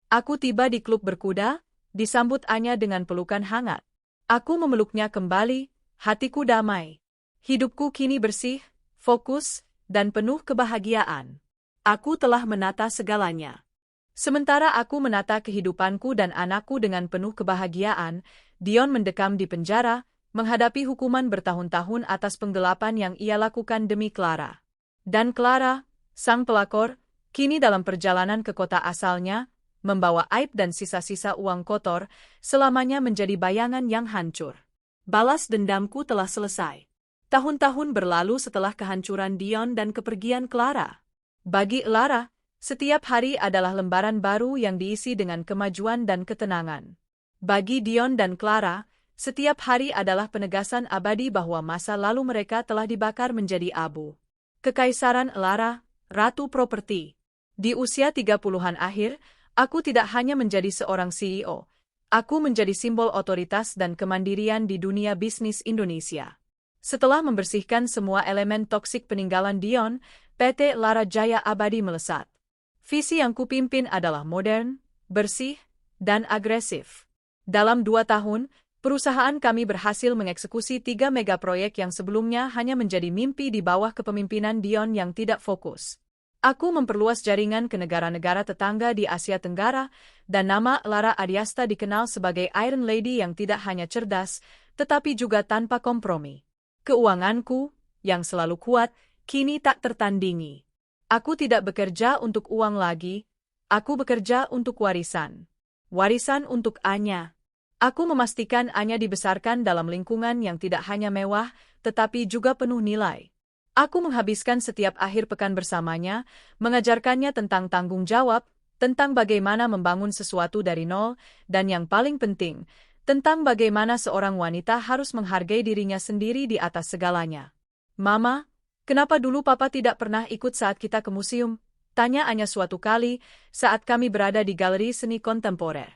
Aku tiba di klub berkuda, disambut Anya dengan pelukan hangat. Aku memeluknya kembali, hatiku damai. Hidupku kini bersih, fokus, dan penuh kebahagiaan. Aku telah menata segalanya. Sementara aku menata kehidupanku dan anakku dengan penuh kebahagiaan, Dion mendekam di penjara, menghadapi hukuman bertahun-tahun atas penggelapan yang ia lakukan demi Clara. Dan Clara, sang pelakor, kini dalam perjalanan ke kota asalnya, membawa aib dan sisa-sisa uang kotor, selamanya menjadi bayangan yang hancur. Balas dendamku telah selesai. Tahun-tahun berlalu setelah kehancuran Dion dan kepergian Clara. Bagi Elara, setiap hari adalah lembaran baru yang diisi dengan kemajuan dan ketenangan. Bagi Dion dan Clara, setiap hari adalah penegasan abadi bahwa masa lalu mereka telah dibakar menjadi abu. Kekaisaran Elara, Ratu Properti. Di usia 30-an akhir, aku tidak hanya menjadi seorang CEO, aku menjadi simbol otoritas dan kemandirian di dunia bisnis Indonesia. Setelah membersihkan semua elemen toksik peninggalan Dion, PT Elara Jaya Abadi melesat. Visi yang kupimpin adalah modern, bersih, dan agresif. Dalam 2 tahun, perusahaan kami berhasil mengeksekusi 3 megaproyek yang sebelumnya hanya menjadi mimpi di bawah kepemimpinan Dion yang tidak fokus. Aku memperluas jaringan ke negara-negara tetangga di Asia Tenggara, dan nama Elara Adiasta dikenal sebagai Iron Lady yang tidak hanya cerdas, tetapi juga tanpa kompromi. Keuanganku, yang selalu kuat, kini tak tertandingi. Aku tidak bekerja untuk uang lagi, aku bekerja untuk warisan. Warisan untuk Anya. Aku memastikan Anya dibesarkan dalam lingkungan yang tidak hanya mewah, tetapi juga penuh nilai. Aku menghabiskan setiap akhir pekan bersamanya, mengajarkannya tentang tanggung jawab, tentang bagaimana membangun sesuatu dari nol, dan yang paling penting, tentang bagaimana seorang wanita harus menghargai dirinya sendiri di atas segalanya. Mama, kenapa dulu Papa tidak pernah ikut saat kita ke museum? Tanya Anya suatu kali, saat kami berada di galeri seni kontemporer.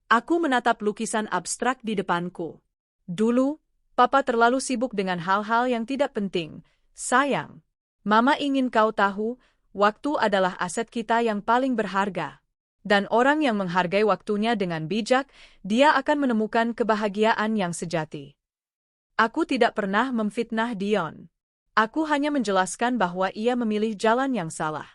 Aku menatap lukisan abstrak di depanku. Dulu, Papa terlalu sibuk dengan hal-hal yang tidak penting. Sayang, Mama ingin kau tahu, waktu adalah aset kita yang paling berharga. Dan orang yang menghargai waktunya dengan bijak, dia akan menemukan kebahagiaan yang sejati. Aku tidak pernah memfitnah Dion. Aku hanya menjelaskan bahwa ia memilih jalan yang salah.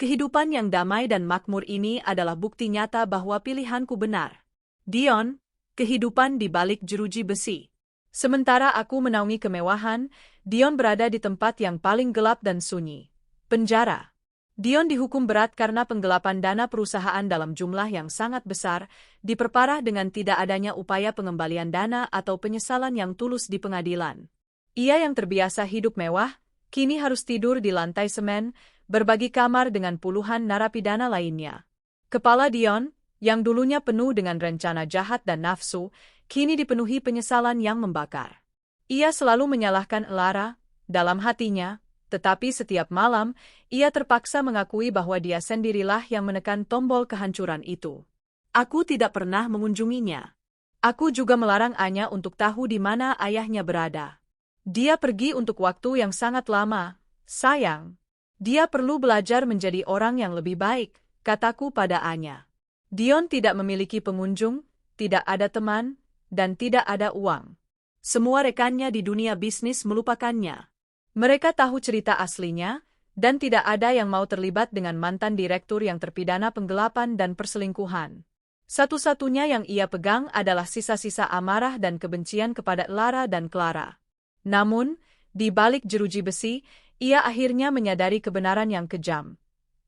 Kehidupan yang damai dan makmur ini adalah bukti nyata bahwa pilihanku benar. Dion, kehidupan di balik jeruji besi. Sementara aku menaungi kemewahan, Dion berada di tempat yang paling gelap dan sunyi. Penjara. Dion dihukum berat karena penggelapan dana perusahaan dalam jumlah yang sangat besar, diperparah dengan tidak adanya upaya pengembalian dana atau penyesalan yang tulus di pengadilan. Ia yang terbiasa hidup mewah, kini harus tidur di lantai semen, berbagi kamar dengan puluhan narapidana lainnya. Kepala Dion, yang dulunya penuh dengan rencana jahat dan nafsu, kini dipenuhi penyesalan yang membakar. Ia selalu menyalahkan Elara dalam hatinya, tetapi setiap malam, ia terpaksa mengakui bahwa dia sendirilah yang menekan tombol kehancuran itu. Aku tidak pernah mengunjunginya. Aku juga melarang Anya untuk tahu di mana ayahnya berada. Dia pergi untuk waktu yang sangat lama, sayang. Dia perlu belajar menjadi orang yang lebih baik, kataku pada Anya. Dion tidak memiliki pengunjung, tidak ada teman, dan tidak ada uang. Semua rekannya di dunia bisnis melupakannya. Mereka tahu cerita aslinya, dan tidak ada yang mau terlibat dengan mantan direktur yang terpidana penggelapan dan perselingkuhan. Satu-satunya yang ia pegang adalah sisa-sisa amarah dan kebencian kepada Lara dan Clara. Namun, di balik jeruji besi, ia akhirnya menyadari kebenaran yang kejam.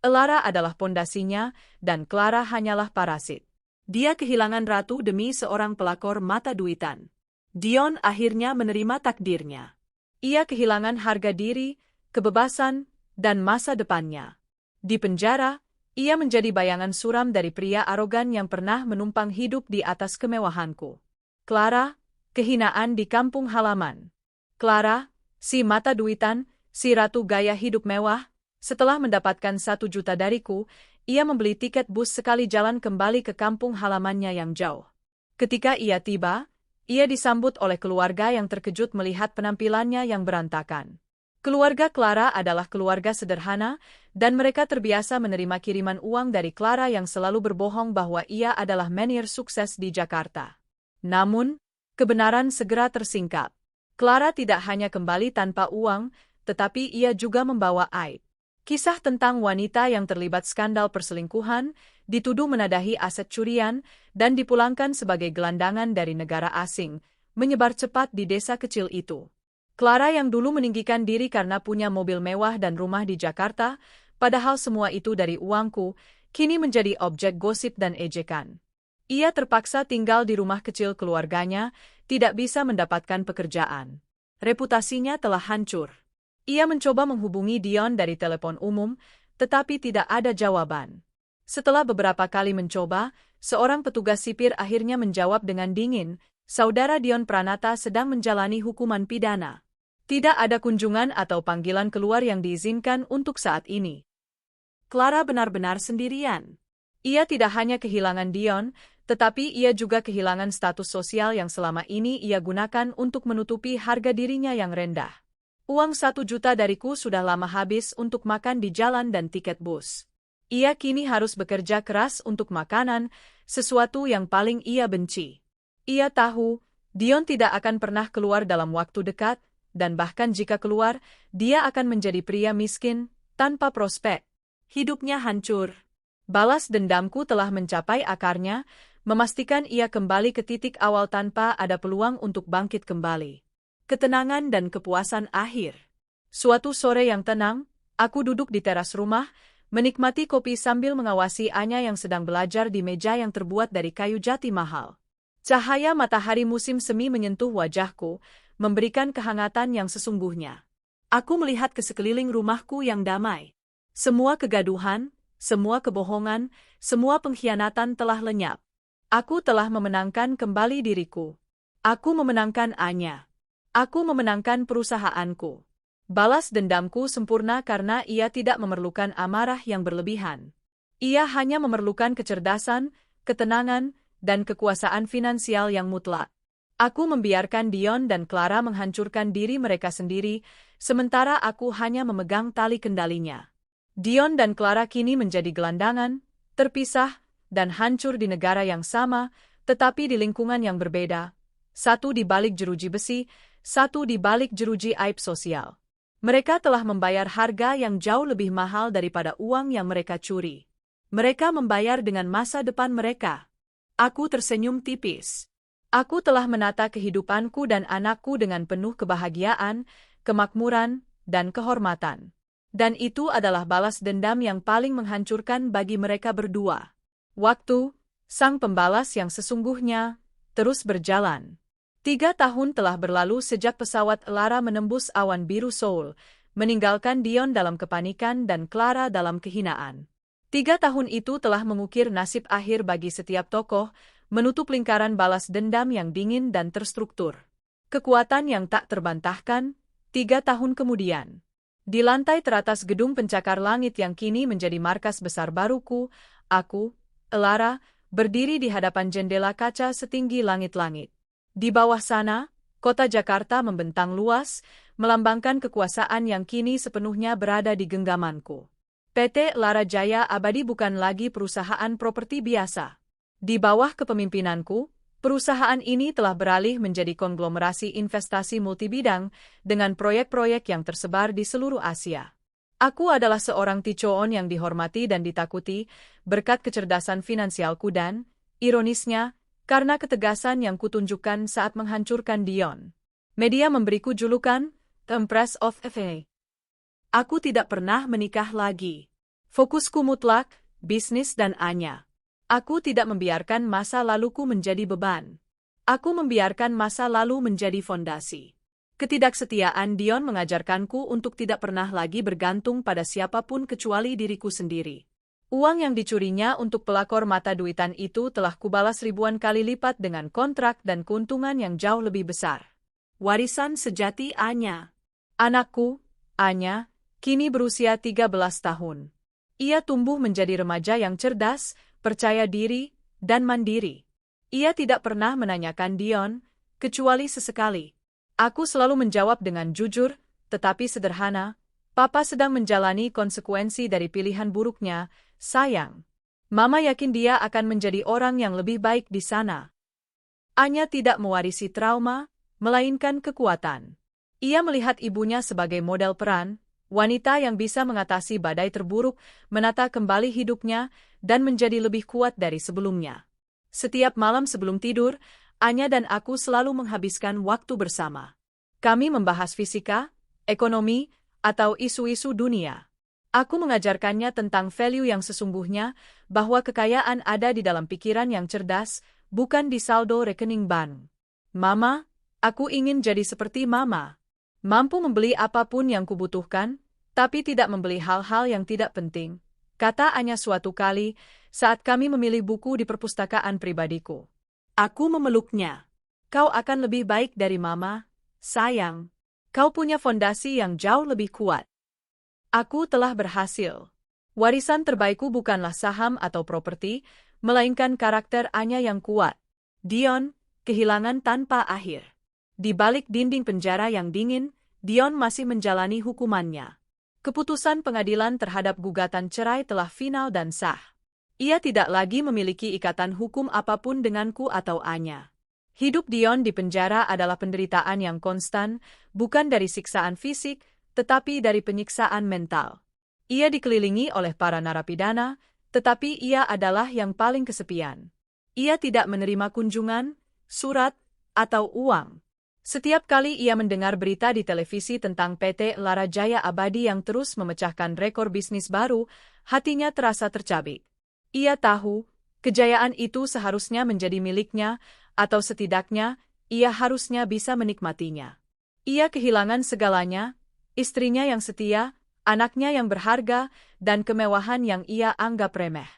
Lara adalah pondasinya, dan Clara hanyalah parasit. Dia kehilangan ratu demi seorang pelakor mata duitan. Dion akhirnya menerima takdirnya. Ia kehilangan harga diri, kebebasan, dan masa depannya. Di penjara, ia menjadi bayangan suram dari pria arogan yang pernah menumpang hidup di atas kemewahanku. Clara, kehinaan di kampung halaman. Clara, si mata duitan, si ratu gaya hidup mewah, setelah mendapatkan 1 juta dariku, ia membeli tiket bus sekali jalan kembali ke kampung halamannya yang jauh. Ketika ia tiba, ia disambut oleh keluarga yang terkejut melihat penampilannya yang berantakan. Keluarga Clara adalah keluarga sederhana, dan mereka terbiasa menerima kiriman uang dari Clara yang selalu berbohong bahwa ia adalah menir sukses di Jakarta. Namun, kebenaran segera tersingkap. Clara tidak hanya kembali tanpa uang, tetapi ia juga membawa aib. Kisah tentang wanita yang terlibat skandal perselingkuhan, dituduh menadahi aset curian, dan dipulangkan sebagai gelandangan dari negara asing, menyebar cepat di desa kecil itu. Clara yang dulu meninggikan diri karena punya mobil mewah dan rumah di Jakarta, padahal semua itu dari uangku, kini menjadi objek gosip dan ejekan. Ia terpaksa tinggal di rumah kecil keluarganya, tidak bisa mendapatkan pekerjaan. Reputasinya telah hancur. Ia mencoba menghubungi Dion dari telepon umum, tetapi tidak ada jawaban. Setelah beberapa kali mencoba, seorang petugas sipir akhirnya menjawab dengan dingin, "Saudara Dion Pranata sedang menjalani hukuman pidana. Tidak ada kunjungan atau panggilan keluar yang diizinkan untuk saat ini." Clara benar-benar sendirian. Ia tidak hanya kehilangan Dion, tetapi ia juga kehilangan status sosial yang selama ini ia gunakan untuk menutupi harga dirinya yang rendah. Uang 1 juta dariku sudah lama habis untuk makan di jalan dan tiket bus. Ia kini harus bekerja keras untuk makanan, sesuatu yang paling ia benci. Ia tahu, Dion tidak akan pernah keluar dalam waktu dekat, dan bahkan jika keluar, dia akan menjadi pria miskin, tanpa prospek. Hidupnya hancur. Balas dendamku telah mencapai akarnya, memastikan ia kembali ke titik awal tanpa ada peluang untuk bangkit kembali. Ketenangan dan kepuasan akhir. Suatu sore yang tenang, aku duduk di teras rumah, menikmati kopi sambil mengawasi Anya yang sedang belajar di meja yang terbuat dari kayu jati mahal. Cahaya matahari musim semi menyentuh wajahku, memberikan kehangatan yang sesungguhnya. Aku melihat ke sekeliling rumahku yang damai. Semua kegaduhan, semua kebohongan, semua pengkhianatan telah lenyap. Aku telah memenangkan kembali diriku. Aku memenangkan Anya. Aku memenangkan perusahaanku. Balas dendamku sempurna karena ia tidak memerlukan amarah yang berlebihan. Ia hanya memerlukan kecerdasan, ketenangan, dan kekuasaan finansial yang mutlak. Aku membiarkan Dion dan Clara menghancurkan diri mereka sendiri, sementara aku hanya memegang tali kendalinya. Dion dan Clara kini menjadi gelandangan, terpisah, dan hancur di negara yang sama, tetapi di lingkungan yang berbeda. Satu di balik jeruji besi, satu di balik jeruji aib sosial. Mereka telah membayar harga yang jauh lebih mahal daripada uang yang mereka curi. Mereka membayar dengan masa depan mereka. Aku tersenyum tipis. Aku telah menata kehidupanku dan anakku dengan penuh kebahagiaan, kemakmuran, dan kehormatan. Dan itu adalah balas dendam yang paling menghancurkan bagi mereka berdua. Waktu, sang pembalas yang sesungguhnya, terus berjalan. 3 tahun telah berlalu sejak pesawat Lara menembus awan biru Seoul, meninggalkan Dion dalam kepanikan dan Clara dalam kehinaan. 3 tahun itu telah mengukir nasib akhir bagi setiap tokoh, menutup lingkaran balas dendam yang dingin dan terstruktur. Kekuatan yang tak terbantahkan. 3 tahun kemudian, di lantai teratas gedung pencakar langit yang kini menjadi markas besar baruku, aku, Elara, berdiri di hadapan jendela kaca setinggi langit-langit. Di bawah sana, kota Jakarta membentang luas, melambangkan kekuasaan yang kini sepenuhnya berada di genggamanku. PT Lara Jaya Abadi bukan lagi perusahaan properti biasa. Di bawah kepemimpinanku, perusahaan ini telah beralih menjadi konglomerasi investasi multibidang dengan proyek-proyek yang tersebar di seluruh Asia. Aku adalah seorang ticoon yang dihormati dan ditakuti berkat kecerdasan finansialku dan, ironisnya, karena ketegasan yang kutunjukkan saat menghancurkan Dion. Media memberiku julukan, The Empress of FA. Aku tidak pernah menikah lagi. Fokusku mutlak, bisnis dan Anya. Aku tidak membiarkan masa laluku menjadi beban. Aku membiarkan masa lalu menjadi fondasi. Ketidaksetiaan Dion mengajarkanku untuk tidak pernah lagi bergantung pada siapapun kecuali diriku sendiri. Uang yang dicurinya untuk pelakor mata duitan itu telah kubalas ribuan kali lipat dengan kontrak dan keuntungan yang jauh lebih besar. Warisan sejati Anya. Anakku, Anya, kini berusia 13 tahun. Ia tumbuh menjadi remaja yang cerdas, percaya diri, dan mandiri. Ia tidak pernah menanyakan Dion, kecuali sesekali. Aku selalu menjawab dengan jujur, tetapi sederhana, Papa sedang menjalani konsekuensi dari pilihan buruknya, sayang. Mama yakin dia akan menjadi orang yang lebih baik di sana. Anya tidak mewarisi trauma, melainkan kekuatan. Ia melihat ibunya sebagai model peran, wanita yang bisa mengatasi badai terburuk, menata kembali hidupnya, dan menjadi lebih kuat dari sebelumnya. Setiap malam sebelum tidur, Anya dan aku selalu menghabiskan waktu bersama. Kami membahas fisika, ekonomi, atau isu-isu dunia. Aku mengajarkannya tentang value yang sesungguhnya, bahwa kekayaan ada di dalam pikiran yang cerdas, bukan di saldo rekening bank. Mama, aku ingin jadi seperti Mama. Mampu membeli apapun yang kubutuhkan, tapi tidak membeli hal-hal yang tidak penting, kata Anya suatu kali saat kami memilih buku di perpustakaan pribadiku. Aku memeluknya. Kau akan lebih baik dari Mama, sayang. Kau punya fondasi yang jauh lebih kuat. Aku telah berhasil. Warisan terbaikku bukanlah saham atau properti, melainkan karakter Anya yang kuat. Dion, kehilangan tanpa akhir. Di balik dinding penjara yang dingin, Dion masih menjalani hukumannya. Keputusan pengadilan terhadap gugatan cerai telah final dan sah. Ia tidak lagi memiliki ikatan hukum apapun denganku atau Anya. Hidup Dion di penjara adalah penderitaan yang konstan, bukan dari siksaan fisik, tetapi dari penyiksaan mental. Ia dikelilingi oleh para narapidana, tetapi ia adalah yang paling kesepian. Ia tidak menerima kunjungan, surat, atau uang. Setiap kali ia mendengar berita di televisi tentang PT Lara Jaya Abadi yang terus memecahkan rekor bisnis baru, hatinya terasa tercabik. Ia tahu, kejayaan itu seharusnya menjadi miliknya, atau setidaknya, ia harusnya bisa menikmatinya. Ia kehilangan segalanya, istrinya yang setia, anaknya yang berharga, dan kemewahan yang ia anggap remeh.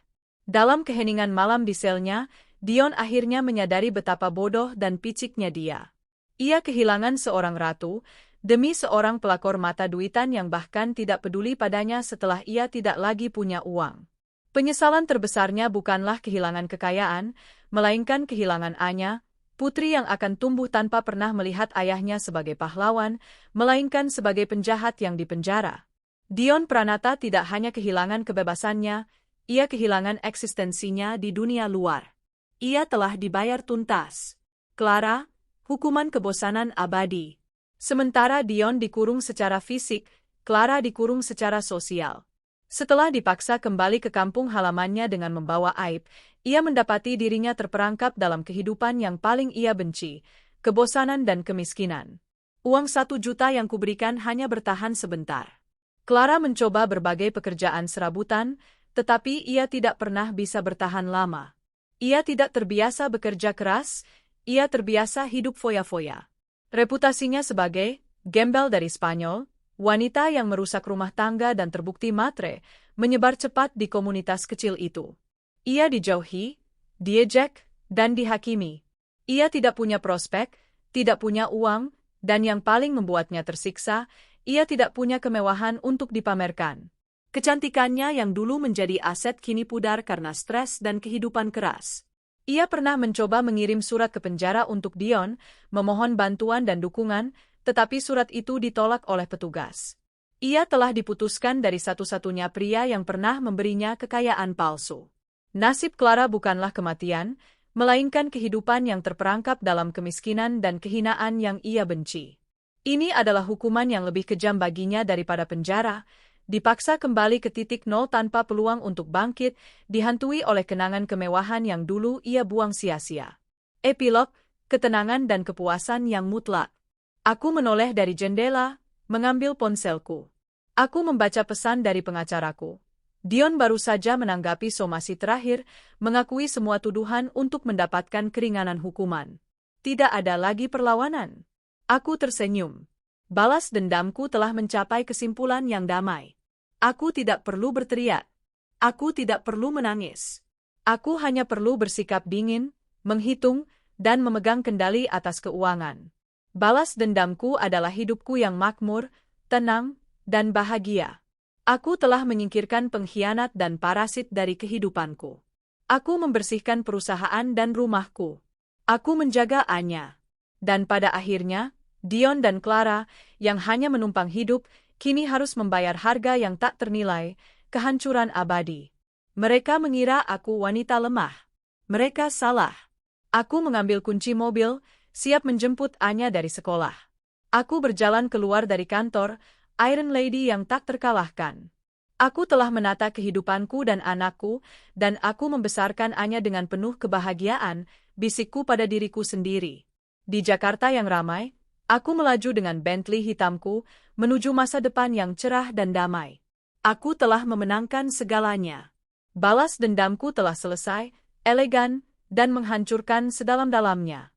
Dalam keheningan malam di selnya, Dion akhirnya menyadari betapa bodoh dan piciknya dia. Ia kehilangan seorang ratu, demi seorang pelakor mata duitan yang bahkan tidak peduli padanya setelah ia tidak lagi punya uang. Penyesalan terbesarnya bukanlah kehilangan kekayaan, melainkan kehilangan Anya, putri yang akan tumbuh tanpa pernah melihat ayahnya sebagai pahlawan, melainkan sebagai penjahat yang dipenjara. Dion Pranata tidak hanya kehilangan kebebasannya, ia kehilangan eksistensinya di dunia luar. Ia telah dibayar tuntas. Clara, hukuman kebosanan abadi. Sementara Dion dikurung secara fisik, Clara dikurung secara sosial. Setelah dipaksa kembali ke kampung halamannya dengan membawa aib, ia mendapati dirinya terperangkap dalam kehidupan yang paling ia benci, kebosanan dan kemiskinan. Uang 1 juta yang kuberikan hanya bertahan sebentar. Clara mencoba berbagai pekerjaan serabutan, tetapi ia tidak pernah bisa bertahan lama. Ia tidak terbiasa bekerja keras, ia terbiasa hidup foya-foya. Reputasinya sebagai gembel dari Spanyol, wanita yang merusak rumah tangga dan terbukti matre, menyebar cepat di komunitas kecil itu. Ia dijauhi, diejek, dan dihakimi. Ia tidak punya prospek, tidak punya uang, dan yang paling membuatnya tersiksa, ia tidak punya kemewahan untuk dipamerkan. Kecantikannya yang dulu menjadi aset kini pudar karena stres dan kehidupan keras. Ia pernah mencoba mengirim surat ke penjara untuk Dion, memohon bantuan dan dukungan, tetapi surat itu ditolak oleh petugas. Ia telah diputuskan dari satu-satunya pria yang pernah memberinya kekayaan palsu. Nasib Clara bukanlah kematian, melainkan kehidupan yang terperangkap dalam kemiskinan dan kehinaan yang ia benci. Ini adalah hukuman yang lebih kejam baginya daripada penjara, dipaksa kembali ke titik nol tanpa peluang untuk bangkit, dihantui oleh kenangan kemewahan yang dulu ia buang sia-sia. Epilog, ketenangan dan kepuasan yang mutlak. Aku menoleh dari jendela, mengambil ponselku. Aku membaca pesan dari pengacaraku. Dion baru saja menanggapi somasi terakhir, mengakui semua tuduhan untuk mendapatkan keringanan hukuman. Tidak ada lagi perlawanan. Aku tersenyum. Balas dendamku telah mencapai kesimpulan yang damai. Aku tidak perlu berteriak. Aku tidak perlu menangis. Aku hanya perlu bersikap dingin, menghitung, dan memegang kendali atas keuangan. Balas dendamku adalah hidupku yang makmur, tenang, dan bahagia. Aku telah menyingkirkan pengkhianat dan parasit dari kehidupanku. Aku membersihkan perusahaan dan rumahku. Aku menjaga Anya. Dan pada akhirnya, Dion dan Clara, yang hanya menumpang hidup, kini harus membayar harga yang tak ternilai, kehancuran abadi. Mereka mengira aku wanita lemah. Mereka salah. Aku mengambil kunci mobil, siap menjemput Anya dari sekolah. Aku berjalan keluar dari kantor, Iron Lady yang tak terkalahkan. Aku telah menata kehidupanku dan anakku, dan aku membesarkan Anya dengan penuh kebahagiaan, bisikku pada diriku sendiri. Di Jakarta yang ramai, aku melaju dengan Bentley hitamku, menuju masa depan yang cerah dan damai. Aku telah memenangkan segalanya. Balas dendamku telah selesai, elegan, dan menghancurkan sedalam-dalamnya.